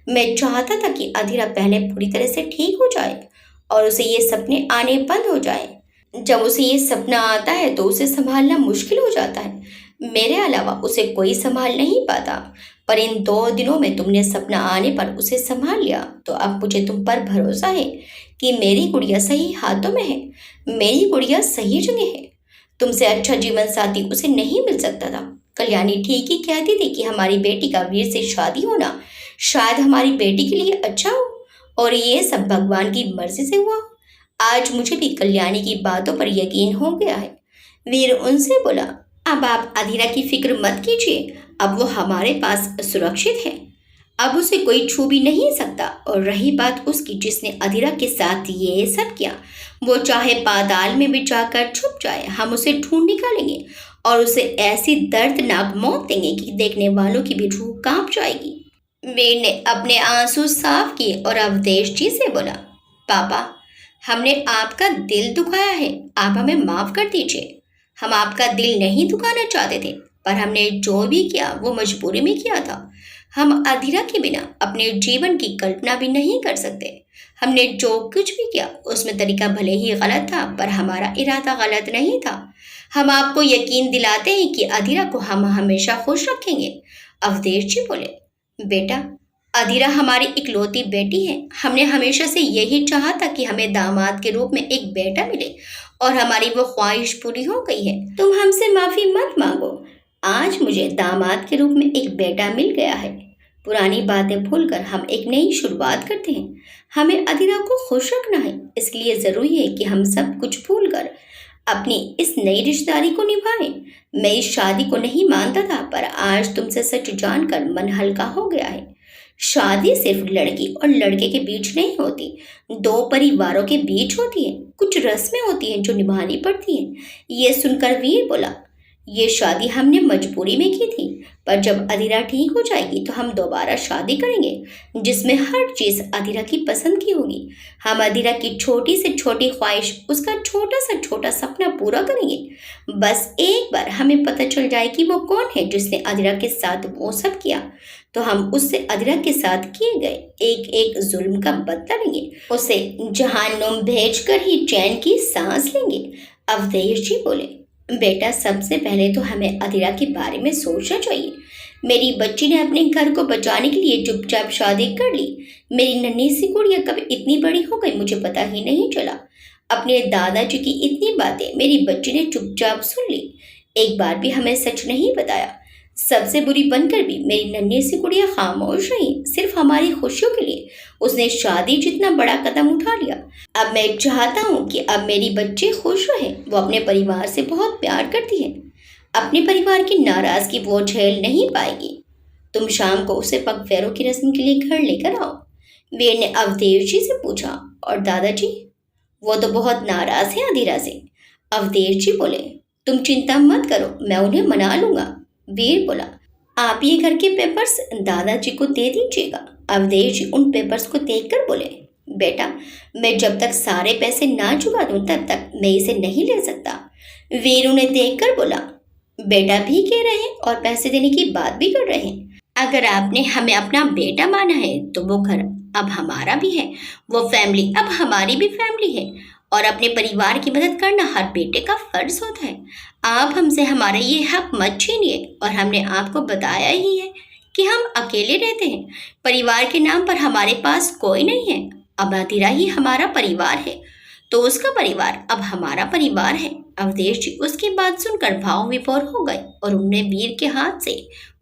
मैं चाहता था कि अधीरा पहले पूरी तरह से ठीक हो जाए और उसे ये सपने आने बंद हो जाए। जब उसे ये सपना आता है तो उसे संभालना मुश्किल हो जाता है। मेरे अलावा उसे कोई संभाल नहीं पाता, पर इन 2 दिनों में तुमने सपना आने पर उसे संभाल लिया, तो अब मुझे तुम पर भरोसा है कि मेरी गुड़िया सही हाथों में है, मेरी गुड़िया सही जगह है। तुमसे अच्छा जीवन साथी उसे नहीं मिल सकता था। कल्याणी ठीक ही कहती थी कि हमारी बेटी का वीर से शादी होना शायद हमारी बेटी के लिए अच्छा हो, और ये सब भगवान की मर्जी से हुआ। आज मुझे भी कल्याणी की बातों पर यकीन हो गया है। वीर उनसे बोला, अब आप अधीरा की फिक्र मत कीजिए, अब वो हमारे पास सुरक्षित है। अब उसे कोई छू भी नहीं सकता। और रही बात उसकी जिसने अधीरा के साथ ये सब किया, वो चाहे पाताल में भी जाकर छुप जाए, हम उसे ढूंढ निकालेंगे और उसे ऐसी दर्दनाक मौत देंगे कि देखने वालों की भी रूह कांप जाएगी। वीर ने अपने आंसू साफ किए और अवधेश जी से बोला, पापा, हमने आपका दिल दुखाया है, आप हमें माफ कर दीजिए। हम आपका दिल नहीं दुखाना चाहते थे, पर हमने जो भी किया वो मजबूरी में किया था। हम अधीरा के बिना अपने जीवन की कल्पना भी नहीं कर सकते। हमने जो कुछ भी किया उसमें तरीका भले ही गलत था, पर हमारा इरादा गलत नहीं था। हम आपको यकीन दिलाते हैं कि अधीरा को हम हमेशा खुश रखेंगे। अवधेश जी बोले, बेटा, अधीरा हमारी इकलौती बेटी है। हमने हमेशा से यही चाहा था कि हमें दामाद के रूप में एक बेटा मिले, और हमारी वो ख्वाहिश पूरी हो गई है। तुम हमसे माफी मत मांगो। आज मुझे दामाद के रूप में एक बेटा मिल गया है। पुरानी बातें भूलकर हम एक नई शुरुआत करते हैं। हमें अधीरा को खुश रखना है, इसलिए जरूरी है कि हम सब कुछ भूलकर अपनी इस नई रिश्तेदारी को निभाएं। मैं इस शादी को नहीं मानता था, पर आज तुमसे सच जानकर मन हल्का हो गया है। शादी सिर्फ लड़की और लड़के के बीच नहीं होती, दो परिवारों के बीच होती है। कुछ रस्में होती हैं जो निभानी पड़ती हैं। ये सुनकर वीर बोला, ये शादी हमने मजबूरी में की थी, पर जब अधीरा ठीक हो जाएगी तो हम दोबारा शादी करेंगे, जिसमें हर चीज अधीरा की पसंद की होगी। हम अधीरा की छोटी से छोटी ख्वाहिश, उसका छोटा से छोटा सपना पूरा करेंगे। बस एक बार हमें पता चल जाए कि वो कौन है जिसने अधीरा के साथ वो सब किया, तो हम उससे अधीरा के साथ किए गए एक एक जुल्म का बदला लेंगे। उसे जहान्नुम भेजकर ही चैन की सांस लेंगे। अवधेश जी बोले, बेटा, सबसे पहले तो हमें अधीरा के बारे में सोचना चाहिए। मेरी बच्ची ने अपने घर को बचाने के लिए चुपचाप शादी कर ली। मेरी नन्ही सी गुड़िया कब इतनी बड़ी हो गई मुझे पता ही नहीं चला। अपने दादाजी की इतनी बातें मेरी बच्ची ने चुपचाप सुन ली, एक बार भी हमें सच नहीं बताया। सबसे बुरी बनकर भी मेरी नन्ही सी गुड़िया खामोश रही। सिर्फ हमारी खुशियों के लिए उसने शादी जितना बड़ा कदम उठा लिया। अब मैं चाहता हूँ कि अब मेरी बच्ची खुश रहे। वो अपने परिवार से बहुत प्यार करती है। अपने परिवार की नाराजगी वो झेल नहीं पाएगी। तुम शाम को उसे पग फेरों की रस्म के लिए घर लेकर आओ। वीर ने अवधेश जी से पूछा, और दादाजी? वो तो बहुत नाराज है अधीरा से। अवधेश जी बोले, तुम चिंता मत करो, मैं उन्हें मना लूंगा। वीर बोला, आप ये घर के पेपर्स दादाजी को दे दीजिएगा। अवधेश जी उन पेपर्स को देखकर बोले, बेटा, मैं जब तक सारे पैसे ना चुका दूं तब तक मैं इसे नहीं ले सकता। वीर उन्हें देखकर बोला, बेटा भी कह रहे हैं और पैसे देने की बात भी कर रहे हैं। अगर आपने हमें अपना बेटा माना है तो वो घर अब हमारा भी है, वो फैमिली अब हमारी भी फैमिली है, और अपने परिवार की मदद करना हर बेटे का फर्ज होता है। आप हमसे हमारा ये हक मत छीनिए। और हमने आपको बताया ही है कि हम अकेले रहते हैं। परिवार के नाम पर हमारे पास कोई नहीं है। अब अधीरा ही हमारा परिवार है, तो उसका परिवार अब हमारा परिवार है। अवधेश जी उसकी बात सुनकर भाव विभोर हो गए और उन्होंने वीर के हाथ से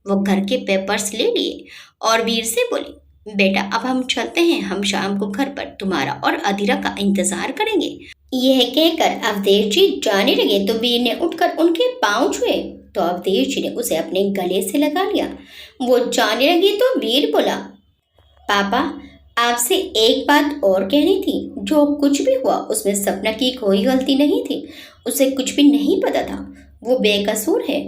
वो घर के पेपर्स ले लिए और वीर से बोले, बेटा, अब हम चलते हैं। हम शाम को घर पर तुम्हारा और अधीरा का इंतजार करेंगे। यह कहकर अवधेश जी जाने लगे तो वीर ने उठकर उनके पांव छुए, तो अवधेश जी ने उसे अपने गले से लगा लिया। वो जाने लगे तो वीर बोला, पापा, आपसे एक बात और कहनी थी। जो कुछ भी हुआ उसमें सपना की कोई गलती नहीं थी। उसे कुछ भी नहीं पता था। वो बेकसूर है,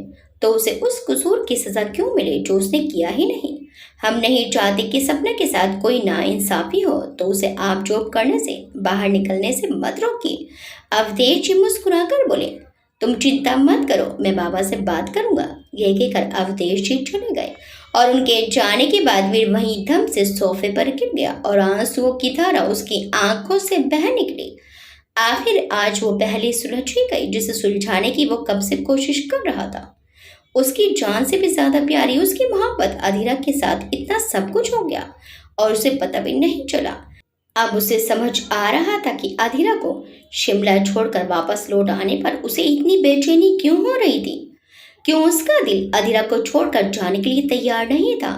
तो उसे उस कसूर की सजा क्यों मिले जो उसने किया ही नहीं। हम नहीं चाहते कि सपना के साथ कोई नाइंसाफी हो, तो उसे आप जॉब करने से, बाहर निकलने से मत रोकिए। अवधेश जी मुस्कुराकर बोले, तुम चिंता मत करो, मैं बाबा से बात करूंगा। यह कहकर अवधेश जी चले गए और उनके जाने के बाद वीर वहीं धम से सोफे पर गिर गया और आंसुओं की धारा उसकी आंखों से बह निकली। आखिर आज वो पहली सुलझ ही गई जिसे सुलझाने की वो कब से कोशिश कर रहा था। उसकी जान से भी ज्यादा प्यारी उसकी मोहब्बत अधीरा के साथ इतना सब कुछ हो गया और उसे पता भी नहीं चला। अब उसे समझ आ रहा था कि अधीरा को शिमला छोड़कर वापस लौट आने पर उसे इतनी बेचैनी क्यों हो रही थी। क्यों उसका दिल अधीरा को छोड़कर जाने के लिए तैयार नहीं था।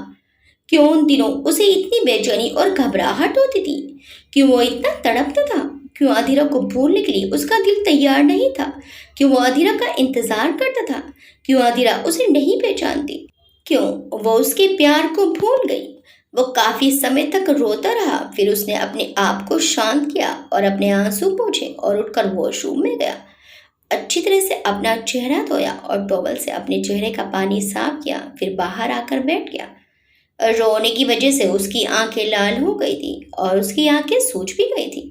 क्यों उन दिनों उसे इतनी बेचैनी और घबराहट होती थी। क्यों वो इतना तड़पता था। क्यों अधीरा को भूलने के लिए उसका दिल तैयार नहीं था। क्यों वो अधीरा का इंतजार करता था। क्यों अधीरा उसे नहीं पहचानती। क्यों वो उसके प्यार को भूल गई। वो काफी समय तक रोता रहा। फिर उसने अपने आप को शांत किया और अपने आंसू पोंछे और उठकर वॉशरूम में गया। अच्छी तरह से अपना चेहरा धोया और टॉवल से अपने चेहरे का पानी साफ किया। फिर बाहर आकर बैठ गया। रोने की वजह से उसकी आंखें लाल हो गई थी और उसकी आंखें सूज भी गई थी।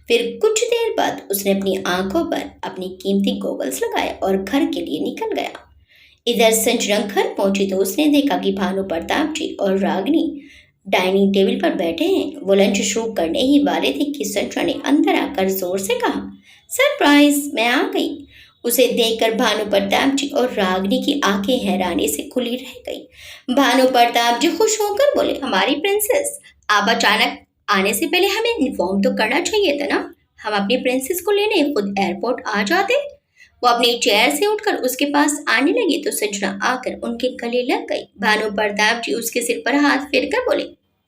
फिर कुछ देर बाद उसने अपनी आंखों पर अपनी कीमती गॉगल्स लगाए और घर के लिए निकल गया। इधर संजना घर पहुंची तो उसने देखा कि भानु प्रताप जी और रागिनी डाइनिंग टेबल पर बैठे हैं। वो लंच शुरू करने ही वाले थे कि संजना ने अंदर आकर जोर से कहा, सरप्राइज, मैं आ गई। उसे देखकर भानु प्रताप जी और रागिनी की आंखें हैरानी से खुली रह गई। भानु प्रताप जी खुश होकर बोले, हमारी प्रिंसेस, आप अचानक आने से पहले हमें इन्फॉर्म तो करना चाहिए था ना। हम अपनी प्रिंसेस को लेने खुद एयरपोर्ट आ जाते। वो अपनी चेयर से उठकर उसके पास आने लगी तो संजना आकर उनके गले लग गई। भानु प्रताप जी उसके सिर पर हाथ फेरकर बोले,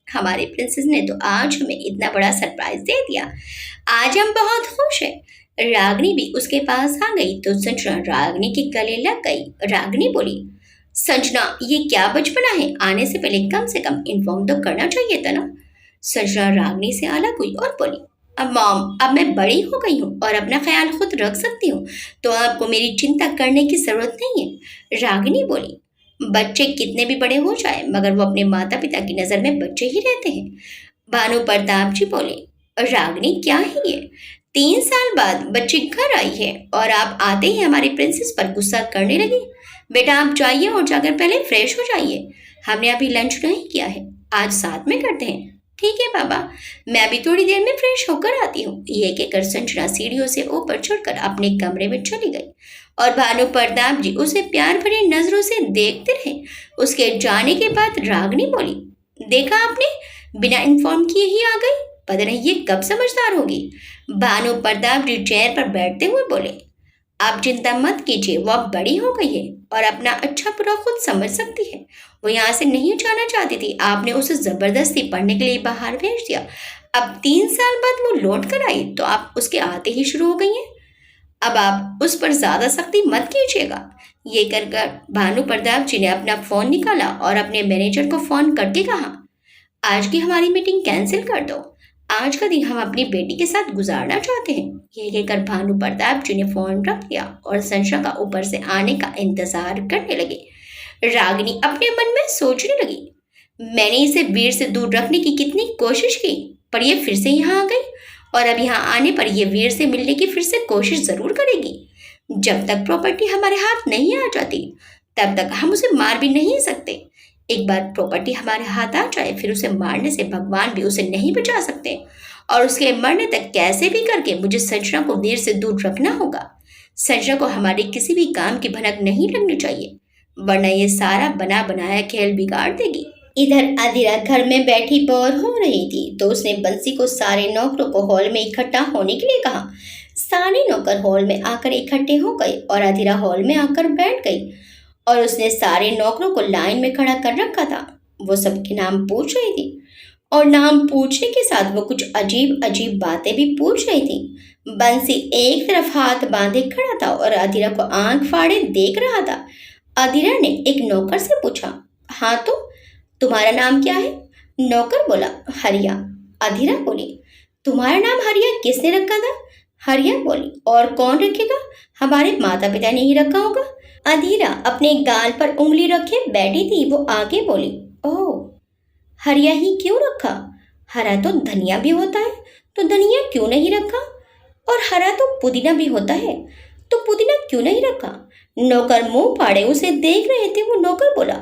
हमारी प्रिंसेस ने तो आज हमें इतना बड़ा सरप्राइज दे दिया। आज हम बहुत खुश हैं। रागिनी भी उसके पास आ गई तो संजना रागिनी के गले लग गई। रागिनी बोली, संजना, ये क्या बचपना है, आने से पहले कम से कम इन्फॉर्म तो करना चाहिए था ना। संजना रागिनी से अलग हुई और बोली, अब मॉम, अब मैं बड़ी हो गई हूँ और अपना ख्याल खुद रख सकती हूँ, तो आपको मेरी चिंता करने की जरूरत नहीं है। रागिनी बोली, बच्चे कितने भी बड़े हो जाए मगर वो अपने माता पिता की नज़र में बच्चे ही रहते हैं। भानु प्रताप जी बोले, रागिनी, क्या है ये, 3 साल बाद बच्ची घर आई है और आप आते ही हमारी प्रिंसेस पर गुस्सा करने लगी। बेटा, आप जाइए और जाकर पहले फ्रेश हो जाइए। हमने अभी लंच नहीं किया है, आज साथ में करते हैं। ठीक है बाबा, मैं अभी थोड़ी देर में फ्रेश होकर आती हूँ। ये कहकर संजना सीढ़ियों से ऊपर चढ़कर अपने कमरे में चली गई और भानु प्रताप जी उसे प्यार भरी नजरों से देखते रहे। उसके जाने के बाद रागिनी बोली, देखा आपने, बिना इन्फॉर्म किए ही आ गई। पता नहीं ये कब समझदार होगी। भानु प्रताप जी चेयर पर बैठते हुए बोले, आप चिंता मत कीजिए, वो अब बड़ी हो गई है और अपना अच्छा बुरा खुद समझ सकती है। वो यहाँ से नहीं जाना चाहती थी, आपने उसे जबरदस्ती पढ़ने के लिए बाहर भेज दिया। अब 3 साल बाद वो लौट कर आई तो आप उसके आते ही शुरू हो गई हैं। अब आप उस पर ज्यादा सख्ती मत कीजिएगा। ये कर भानु प्रताप जी ने अपना फोन निकाला और अपने मैनेजर को फोन करके कहा, आज की हमारी मीटिंग कैंसिल कर दो। आज का दिन हम अपनी बेटी के साथ गुजारना चाहते हैं। ये कहकर भानु प्रताप जी ने फोन रख दिया और संजना का ऊपर से आने का इंतजार करने लगे। रागिनी अपने मन में सोचने लगी, मैंने इसे वीर से दूर रखने की कितनी कोशिश की, पर ये फिर से यहाँ आ गई और अब यहाँ आने पर यह वीर से मिलने की फिर से कोशिश जरूर करेगी। जब तक प्रॉपर्टी हमारे हाथ नहीं आ जाती तब तक हम उसे मार भी नहीं सकते। एक बार प्रॉपर्टी हमारे हाथ आ जाए फिर उसे मारने से भगवान भी उसे नहीं बचा सकते और उसके मरने तक कैसे भी करके मुझे संजना को वीर से दूर रखना होगा। संजना को हमारे किसी भी काम की भनक नहीं लगनी चाहिए, वरना ये सारा बना बनाया खेल बिगाड़ देगी। इधर अधीरा घर में बैठी बोर हो रही थी तो उसने बंसी को सारे नौकरों को हॉल में इकट्ठा होने के लिए कहा। सारे नौकर हॉल में आकर इकट्ठे हो गए और अधीरा हॉल में आकर बैठ गई और उसने सारे नौकरों को लाइन में खड़ा कर रखा था। वो सबके नाम पूछ रही थी और नाम पूछने के साथ वो कुछ अजीब अजीब बातें भी पूछ रही थी। बंसी एक तरफ हाथ बांधे खड़ा था और अधीरा को आंख फाड़े देख रहा था। अधीरा ने एक नौकर से पूछा, हाँ तो तुम्हारा नाम क्या है? नौकर बोला, हरिया। अधीरा बोली, तुम्हारा नाम हरिया किसने रखा था? हरिया बोली, और कौन रखेगा? हमारे माता पिता ने ही रखा होगा। अधीरा अपने गाल पर उंगली रखे बैठी थी। वो आगे बोली, ओह, हरिया ही क्यों रखा? हरा तो धनिया भी होता है, तो धनिया क्यों नहीं रखा? और हरा तो पुदीना भी होता है, तो पुदीना क्यों नहीं रखा? नौकर मुंह फाड़े उसे देख रहे थे। वो नौकर बोला,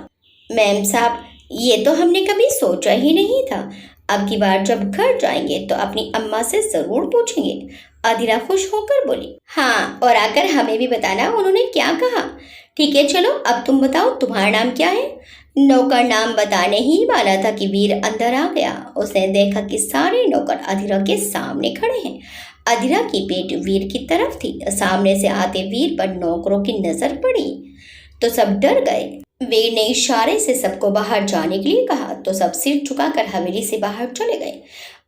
मैम साहब, ये तो हमने कभी सोचा ही नहीं था। अब की बार जब घर जाएंगे तो अपनी अम्मा से जरूर पूछेंगे। अधीरा खुश होकर बोली, हाँ, और आकर हमें भी बताना उन्होंने क्या कहा। ठीक है, चलो अब तुम बताओ तुम्हारा नाम क्या है? नौकर नाम बताने ही वाला था कि वीर अंदर आ गया। उसने देखा कि सारे नौकर अधीरा के सामने खड़े हैं। अधीरा की पीठ वीर की तरफ थी। सामने से आते वीर पर नौकरों की नजर पड़ी तो सब डर गए। वीर ने इशारे से सबको बाहर जाने के लिए कहा तो सब सिर झुकाकर हवेली से बाहर चले गए।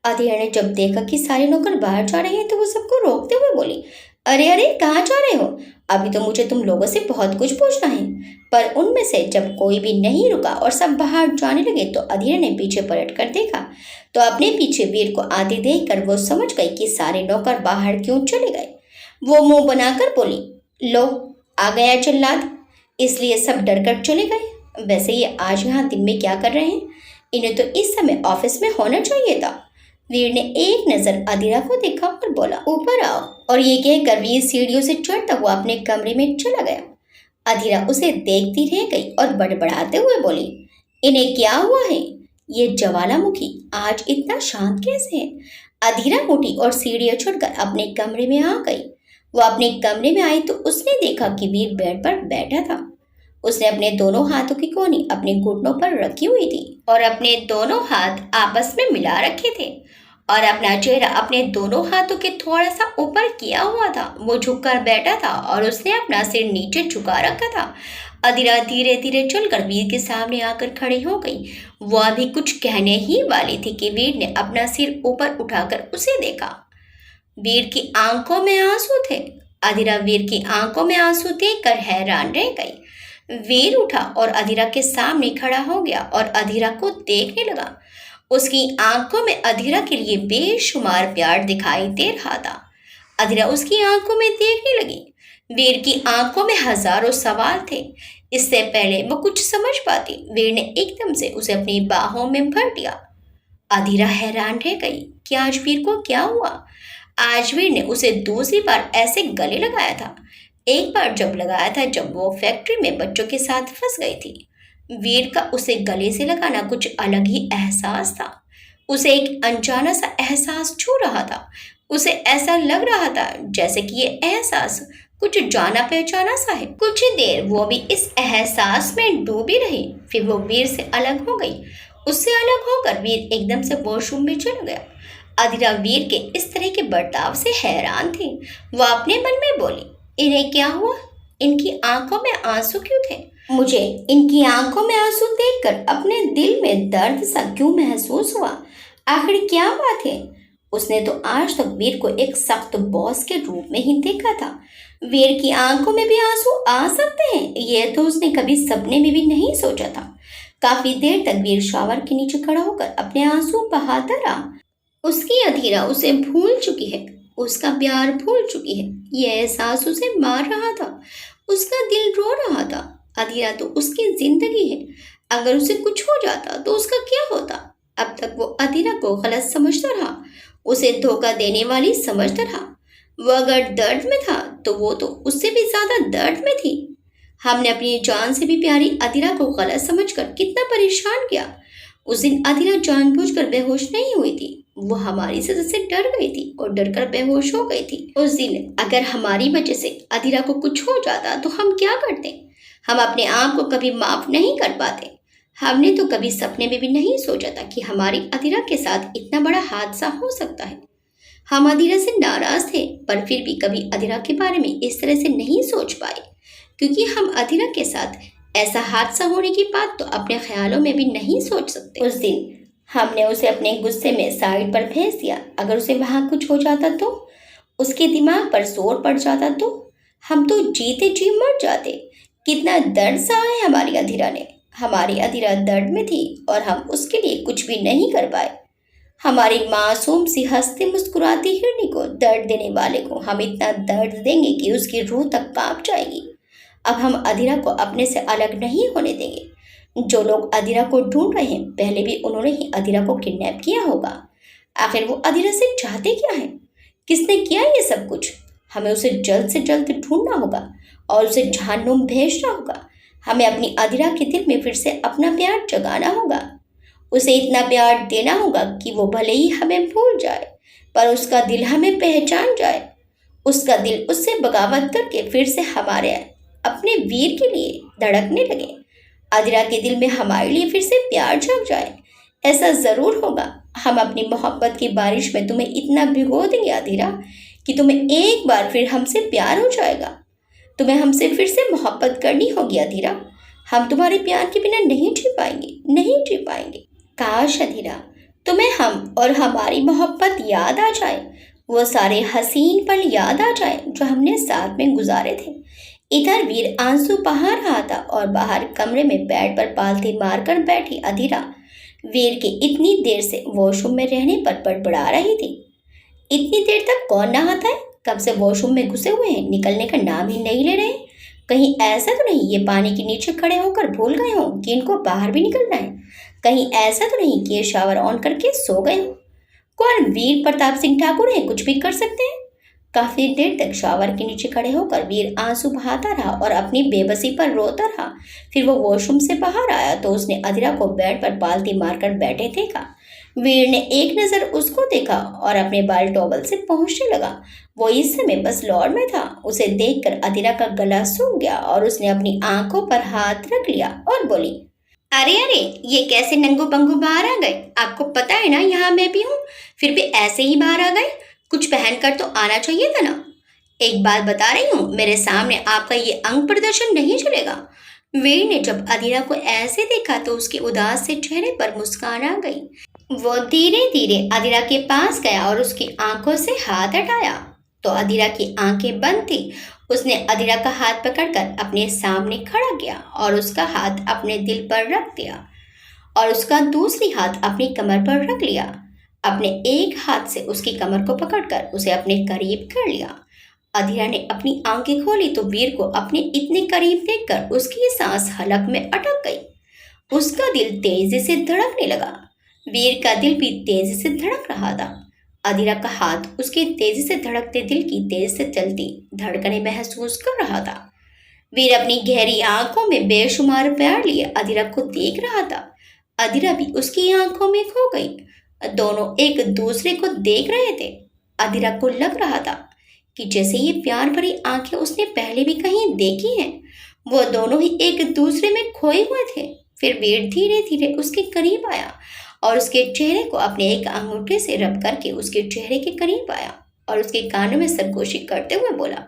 अधीरा ने जब देखा कि सारे नौकर बाहर जा रहे हैं तो वो सबको रोकते हुए बोली, अरे अरे, कहाँ जा रहे हो? अभी तो मुझे तुम लोगों से बहुत कुछ पूछना है। पर उनमें से जब कोई भी नहीं रुका और सब बाहर जाने लगे तो अधीरा ने पीछे पलट कर देखा तो अपने पीछे वीर को आते देखकर वो समझ गई कि सारे नौकर बाहर क्यों चले गए। वो मुंह बनाकर बोली, लो, आ गया जल्लाद, इसलिए सब डर कर चले गए। वैसे ये आज यहाँ दिन में क्या कर रहे हैं? इन्हें तो इस समय ऑफिस में होना चाहिए था। वीर ने एक नजर अधीरा को देखा और बोला, ऊपर आओ। और ये कहकर वीर सीढ़ियों से चढ़ता हुआ अपने कमरे में चला गया। अधीरा उसे देखती रह गई और बड़बड़ाते हुए बोली, इन्हें क्या हुआ है? ये ज्वालामुखी आज इतना शांत कैसे है? अधीरा उठी और सीढ़ियां चढ़कर अपने कमरे में आ गई। वो अपने कमरे में आई तो उसने देखा कि वीर बेड पर बैठा था। उसने अपने दोनों हाथों की कोहनी अपने घुटनों पर रखी हुई थी और अपने दोनों हाथ आपस में मिला रखे थे और अपना चेहरा अपने दोनों हाथों के थोड़ा सा ऊपर किया हुआ था। वो झुककर बैठा था और उसने अपना सिर नीचे झुका रखा था। अधीरा धीरे धीरे चलकर वीर के सामने आकर खड़ी हो गई। वो अभी कुछ कहने ही वाली थी कि वीर ने अपना सिर ऊपर उठाकर उसे देखा। वीर की आंखों में आंसू थे। अधीरा वीर की आंखों में आंसू देखकर हैरान रह गई। वीर उठा और अधीरा के सामने खड़ा हो गया और अधीरा को देखने लगा। उसकी आंखों में अधीरा के लिए बेशुमार प्यार दिखाई दे रहा था। अधीरा उसकी आंखों में देखने लगी। वीर की आंखों में हजारों सवाल थे। इससे पहले वो कुछ समझ पाती, वीर ने एकदम से उसे अपनी बाहों में भर लिया। अधीरा हैरान रह गई कि आज वीर को क्या हुआ। आज वीर ने उसे दूसरी बार ऐसे गले लगाया था। एक बार जब लगाया था जब वो फैक्ट्री में बच्चों के साथ फंस गई थी। वीर का उसे गले से लगाना कुछ अलग ही एहसास था। उसे एक अनजाना सा एहसास छू रहा था। उसे ऐसा लग रहा था जैसे कि ये एहसास कुछ जाना पहचाना सा है। कुछ देर वो भी इस एहसास में डूबी रही, फिर वो वीर से अलग हो गई। उससे अलग होकर वीर एकदम से वॉशरूम में चला गया। अधीरा वीर के इस तरह के बर्ताव से हैरान थी। वो अपने मन में बोली, इन्हें क्या हुआ? इनकी आंखों में आंसू क्यों थे? मुझे इनकी आंखों में आंसू देखकर अपने दिल में दर्द सा क्यों महसूस हुआ? आखिर क्या बात है? उसने तो आज तक वीर को एक सख्त बॉस के रूप में ही देखा था। वीर की आंखों में भी आंसू आ सकते हैं, यह तो उसने कभी सपने में भी नहीं सोचा था। काफी देर तक वीर शावर के नीचे खड़ा होकर अपने आंसू बहाता रहा। उसकी अधीरा उसे भूल चुकी है, उसका प्यार भूल चुकी है। यह एहसास उसे मार रहा था। उसका दिल रो रहा था। अधीरा तो उसकी जिंदगी है। अगर उसे कुछ हो जाता तो उसका क्या होता? अब तक वो अधीरा को गलत समझता रहा, उसे धोखा देने वाली समझता रहा। वो अगर दर्द में था तो वो तो उससे भी ज्यादा दर्द में थी। हमने अपनी जान से भी प्यारी अधीरा को गलत समझकर कितना परेशान किया। उस दिन अधीरा जानबूझकर बेहोश नहीं हुई थी। वो हमारी सजा से डर गई थी और डर कर बेहोश हो गई थी। उस दिन अगर हमारी वजह से अधीरा को कुछ हो जाता तो हम क्या करते? हम अपने आप को कभी माफ नहीं कर पाते। हमने तो कभी सपने में भी नहीं सोचा था कि हमारी अधीरा के साथ इतना बड़ा हादसा हो सकता है। हम अधीरा से नाराज थे, पर फिर भी कभी अधीरा के बारे में इस तरह से नहीं सोच पाए, क्योंकि हम अधीरा के साथ ऐसा हादसा होने की बात तो अपने ख्यालों में भी नहीं सोच सकते। उस दिन हमने उसे अपने गुस्से में साइड पर भेज दिया। अगर उसे वहाँ कुछ हो जाता तो, उसके दिमाग पर जोर पड़ जाता तो हम तो जीते जी मर जाते। कितना दर्द सहा है हमारी अधीरा ने। हमारी अधीरा दर्द में थी और हम उसके लिए कुछ भी नहीं कर पाए। हमारी मासूम सी हंसती मुस्कुराती हिरनी को, दर्द देने वाले को हम इतना दर्द देंगे कि उसकी रूह तक कांप जाएगी। अब हम अधीरा को अपने से अलग नहीं होने देंगे। जो लोग अधीरा को ढूंढ रहे हैं, पहले भी उन्होंने ही अधीरा को किडनैप किया होगा। आखिर वो अधीरा से चाहते क्या है? किसने किया ये सब कुछ? हमें उसे जल्द से जल्द ढूंढना होगा और उसे जहन्नुम भेजना होगा। हमें अपनी अधीरा के दिल में फिर से अपना प्यार जगाना होगा। उसे इतना प्यार देना होगा कि वो भले ही हमें भूल जाए, पर उसका दिल हमें पहचान जाए। उसका दिल उससे बगावत करके फिर से हमारे अपने वीर के लिए धड़कने लगे। अधीरा के दिल में हमारे लिए फिर से प्यार जग जाए। ऐसा जरूर होगा। हम अपनी मोहब्बत की बारिश में तुम्हें इतना भिगो देंगे अधीरा कि तुम्हें एक बार फिर हमसे प्यार हो जाएगा। तुम्हें हमसे फिर से मोहब्बत करनी होगी अधीरा। हम तुम्हारे प्यार के बिना नहीं जी पाएंगे, नहीं जी पाएंगे। काश अधीरा, तुम्हें हम और हमारी मोहब्बत याद आ जाए वो सारे हसीन पल याद आ जाए जो हमने साथ में गुजारे थे। इधर वीर आंसू बहा रहा था और बाहर कमरे में बेड पर पालथी मारकर बैठी अधीरा वीर के इतनी देर से वॉशरूम में रहने पर बड़बड़ा रही थी। इतनी देर तक कौन नहाता है? कब से वॉशरूम में घुसे हुए हैं, निकलने का नाम ही नहीं ले रहे। कहीं ऐसा तो नहीं ये पानी के नीचे खड़े होकर भूल गए हों कि इनको बाहर भी निकलना है? कहीं ऐसा तो नहीं कि ये शावर ऑन करके सो गए हों? कौन वीर प्रताप सिंह ठाकुर है, कुछ भी कर सकते हैं? काफी देर तक शावर के नीचे खड़े होकर वीर आंसू बहाता रहा और अपनी बेबसी पर रोता रहा। फिर वो वॉशरूम से बाहर आया तो उसने अधीरा को बेड पर पालती मारकर बैठे देखा। वीर ने एक नजर उसको देखा और अपने बाल टॉवल से पोंछने लगा। वो इस समय बस लौर में था। उसे देखकर अधीरा का गला सूख गया और उसने अपनी आंखों पर हाथ रख लिया और बोली, अरे अरे, ये कैसे नंगू पंगू बाहर आ गए? आपको पता है ना यहाँ मैं भी हूँ, फिर भी ऐसे ही बाहर आ गए? कुछ पहन कर तो आना चाहिए था ना। एक बात बता रही हूँ, मेरे सामने आपका ये अंग प्रदर्शन नहीं चलेगा। वीर ने जब अधीरा को ऐसे देखा तो उसके उदास से चेहरे पर मुस्कान आ गई। वो धीरे धीरे अधीरा के पास गया और उसकी आंखों से हाथ हटाया तो अधीरा की आंखें बंद थी। उसने अधीरा का हाथ पकड़कर अपने सामने खड़ा किया और उसका हाथ अपने दिल पर रख दिया और उसका दूसरी हाथ अपनी कमर पर रख लिया। अपने एक हाथ से उसकी कमर को पकड़कर उसे अपने करीब कर लिया। अधीरा ने अपनी आंखें खोली तो वीर को अपने इतने करीब देखकर उसकी सांस हलक में अटक गई। उसका दिल तेजी से धड़कने लगा। वीर का दिल भी तेजी से धड़क रहा था। अधीरा का हाथ उसके तेजी से धड़कते दिल की तेज से चलती धड़कने महसूस कर रहा था। वीर अपनी गहरी आंखों में बेशुमार प्यार लिए अधीरा को देख रहा था। अधीरा भी उसकी आंखों में खो गई। दोनों एक दूसरे को देख रहे थे। अधीरा को लग रहा था कि जैसे ये प्यार भरी आंखें उसने पहले भी कहीं देखी हैं। वो दोनों ही एक दूसरे में खोए हुए थे। फिर वीर धीरे धीरे उसके करीब आया और उसके चेहरे को अपने एक अंगूठे से रब करके उसके चेहरे के करीब आया और उसके कानों में सरगोशी करते हुए बोला,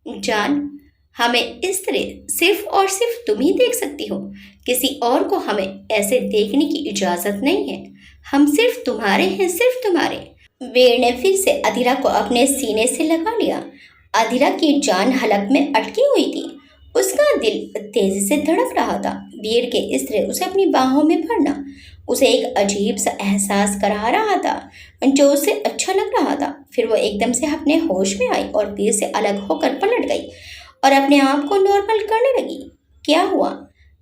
जान, हमें इस तरह सिर्फ और सिर्फ तुम ही देख सकती हो। किसी और को हमें ऐसे देखने की इजाजत नहीं है। हम सिर्फ तुम्हारे हैं, सिर्फ तुम्हारे। वीर ने फिर से अधीरा को अपने सीने से लगा लिया। अधीरा की जान हलक में अटकी हुई थी। उसका दिल तेजी से धड़क रहा था। वीर के इस तरह उसे अपनी बाहों में भरना उसे एक अजीब सा एहसास करा रहा था जो उसे अच्छा लग रहा था। फिर वो एकदम से अपने होश में आई और वीर से अलग होकर पलट गई और अपने आप को नॉर्मल करने लगी। क्या हुआ?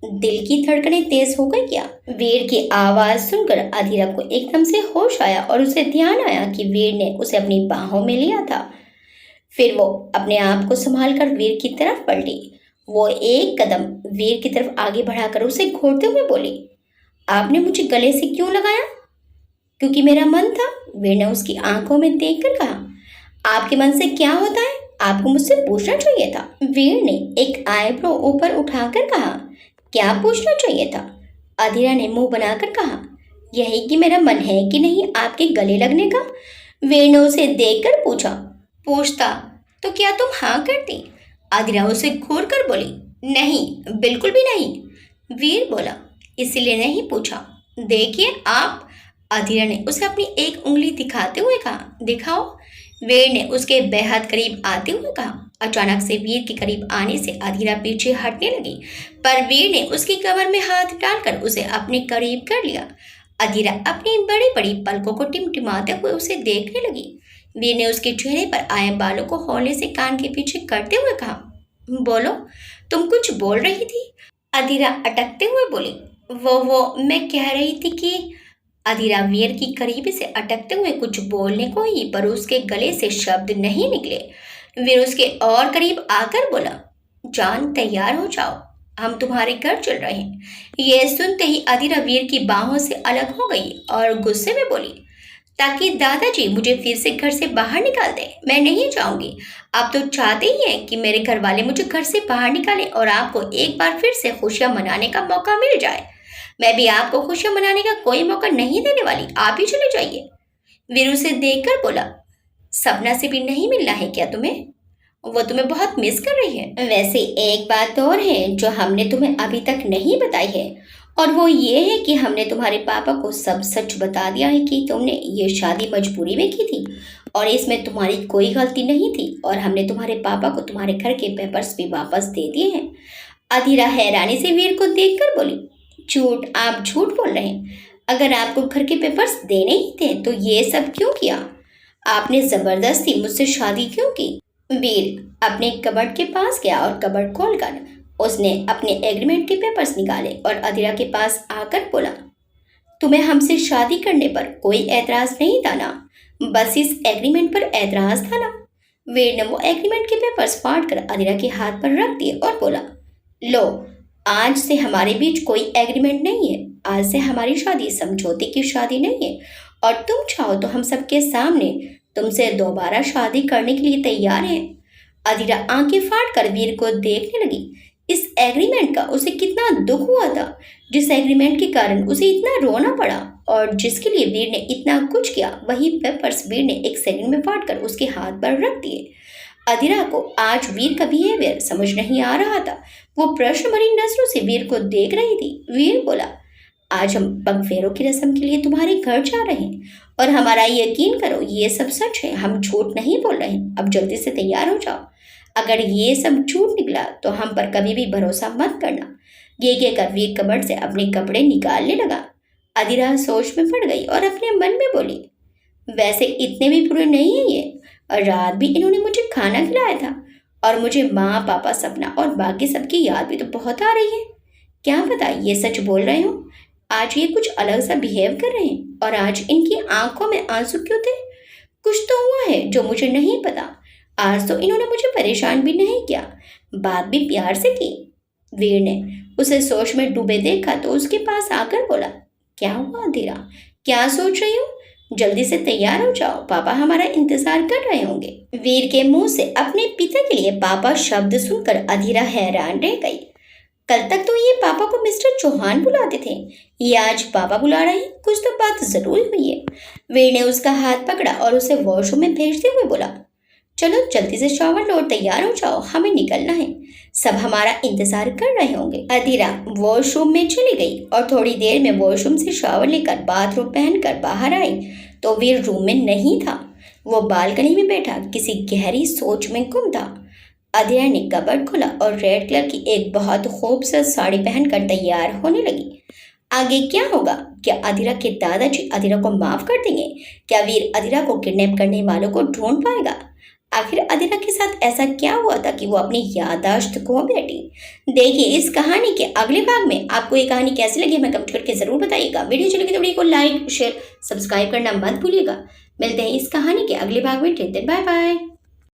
दिल की धड़कनें तेज हो गई क्या? वीर की आवाज सुनकर अधीरा को एकदम से होश आया और उसे ध्यान आया कि वीर ने उसे अपनी बाहों में लिया था। फिर वो अपने आप को संभाल कर वीर की तरफ पलटी। वो एक कदम वीर की तरफ आगे बढ़ाकर उसे घूरते हुए बोली, आपने मुझे गले से क्यों लगाया? क्योंकि मेरा मन था, वीर ने उसकी आंखों में देखकर कहा। आपके मन से क्या होता है? आपको मुझसे पूछना चाहिए था। वीर ने एक आईब्रो ऊपर उठाकर कहा, क्या पूछना चाहिए था? अधीरा ने मुंह बनाकर कहा, यही कि मेरा मन है कि नहीं आपके गले लगने का। वीर ने उसे देखकर पूछा, पूछता तो क्या तुम हाँ करती? अधीरा उसे घूर कर बोली, नहीं, बिल्कुल भी नहीं। वीर बोला, इसलिए नहीं पूछा। देखिए आप। अधीरा ने उसे अपनी एक उंगली दिखाते हुए कहा, दिखाओ। वीर ने उसके बेहद करीब आते हुए कहा। अचानक से वीर के करीब आने से अधीरा पीछे हटने लगी, पर वीर ने उसकी कमर में हाथ डालकर उसे अपने करीब कर लिया। अधीरा अपनी बड़ी बड़ी पलकों को टिमटिमाते हुए उसे देखने लगी। वीर ने उसके चेहरे पर आए बालों को हौले से कान के पीछे करते हुए कहा, बोलो, तुम कुछ बोल रही थी। अधीरा अटकते हुए बोली, वो मैं कह रही थी कि। अधीरा वीर की करीबी से अटकते हुए कुछ बोलने को ही, पर उसके गले से शब्द नहीं निकले। वीर उसके और करीब आकर बोला, जान, तैयार हो जाओ, हम तुम्हारे घर चल रहे हैं। यह सुनते ही अधीरा वीर की बाहों से अलग हो गई और गुस्से में बोली, ताकि दादाजी मुझे फिर से घर से बाहर निकाल दें। मैं नहीं जाऊंगी। आप तो चाहते ही हैं कि मेरे घर वाले मुझे घर से बाहर निकालें और आपको एक बार फिर से खुशियां मनाने का मौका मिल जाए। मैं भी आपको खुशियां मनाने का कोई मौका नहीं देने वाली। आप ही चले जाइए। वीर उसे देखकर बोला, सपना से भी नहीं मिलना है क्या तुम्हें? वो तुम्हें बहुत मिस कर रही है। वैसे एक बात और है जो हमने तुम्हें अभी तक नहीं बताई है, और वो ये है कि हमने तुम्हारे पापा को सब सच बता दिया है कि तुमने ये शादी मजबूरी में की थी और इसमें तुम्हारी कोई गलती नहीं थी और हमने तुम्हारे पापा को तुम्हारे घर के पेपर्स भी वापस दे दिए हैं। अधीरा हैरानी से वीर को देखकर बोली, झूठ, आप झूठ बोल रहे हैं। अगर आपको घर के पेपर्स देने ही थे तो ये सब क्यों किया? आपने जबरदस्ती मुझसे शादी क्यों की? वीर अपने कबर्ड के पास गया और कबर्ड खोलकर उसने अपने एग्रीमेंट के पेपर्स निकाले और अधीरा के पास आकर बोला, तुम्हें हमसे शादी करने पर कोई ऐतराज नहीं था ना? बस इस एग्रीमेंट पर ऐतराज था ना? वीर ने वो एग्रीमेंट के पेपर्स फाड़ कर अधीरा के हाथ पर रख दिए और बोला, लो, आज से हमारे बीच कोई एग्रीमेंट नहीं है। आज से हमारी शादी समझौते की शादी नहीं है और तुम चाहो तो हम सबके सामने तुमसे दोबारा शादी करने के लिए तैयार हैं। अधीरा आंखें फाड़ कर वीर को देखने लगी। इस एग्रीमेंट का उसे कितना दुख हुआ था, जिस एग्रीमेंट के कारण उसे इतना रोना पड़ा और जिसके लिए वीर ने इतना कुछ किया, वही पेपर्स वीर ने एक सेकंड में फाड़कर उसके हाथ पर रख दिए। अधीरा को आज वीर का बिहेवियर समझ नहीं आ रहा था। वो प्रश्न भरी नजरों से वीर को देख रही थी। वीर बोला, आज हम पगफेरों की रस्म के लिए तुम्हारे घर जा रहे हैं और हमारा यकीन करो, ये सब सच है, हम झूठ नहीं बोल रहे हैं। अब जल्दी से तैयार हो जाओ। अगर ये सब झूठ निकला तो हम पर कभी भी भरोसा मत करना। ये कहकर वीर कबर्ड से अपने कपड़े निकालने लगा। अधीरा सोच में पड़ गई और अपने मन में बोली, वैसे इतने भी बुरे नहीं है ये, और रात भी इन्होंने मुझे खाना खिलाया था और मुझे माँ, पापा, सपना और बाकी सबकी याद भी तो बहुत आ रही है। क्या पता ये सच बोल रहे हो। आज ये कुछ अलग सा बिहेव कर रहे हैं और आज इनकी आंखों में आंसू क्यों थे? कुछ तो हुआ है जो मुझे नहीं पता। आज तो इन्होंने मुझे परेशान भी नहीं किया, बात भी प्यार से की। वीर ने उसे सोच में डूबे देखा तो उसके पास आकर बोला, क्या हुआ अधीरा, क्या सोच रही हो? जल्दी से तैयार हो जाओ, पापा हमारा इंतजार कर रहे होंगे। वीर के मुंह से अपने पिता के लिए पापा शब्द सुनकर अधीरा हैरान रह गई। कल तक तो ये पापा को मिस्टर चौहान बुलाते थे, ये आज पापा बुला रहे हैं, कुछ तो बात जरूर हुई है। वीर ने उसका हाथ पकड़ा और उसे वॉशरूम में भेजते हुए बोला, चलो जल्दी से शावर लो और तैयार हो जाओ, हमें निकलना है, सब हमारा इंतजार कर रहे होंगे। अधीरा वॉशरूम में चली गई और थोड़ी देर में वॉशरूम से शावर लेकर बाथरूम पहनकर बाहर आई तो वीर रूम में नहीं था। वो बालकनी में बैठा किसी गहरी सोच में गुम था। अधीरा ने कबर्ड खोला और रेड कलर की एक बहुत खूबसूरत साड़ी पहनकर तैयार होने लगी। आगे क्या होगा? क्या अधीरा के दादाजी अधीरा को माफ कर देंगे? क्या वीर अधीरा को किडनैप करने वालों को ढूंढ पाएगा? आखिर अधीरा के साथ ऐसा क्या हुआ था कि वो अपनी याददाश्त खो बैठी? देखिए इस कहानी के अगले भाग में। आपको ये कहानी कैसी लगी हमें कमेंट करके जरूर बताइएगा। वीडियो चलेगी तो वीडियो को लाइक, शेयर, सब्सक्राइब करना मत भूलिएगा। मिलते हैं इस कहानी के अगले भाग में। Bye bye.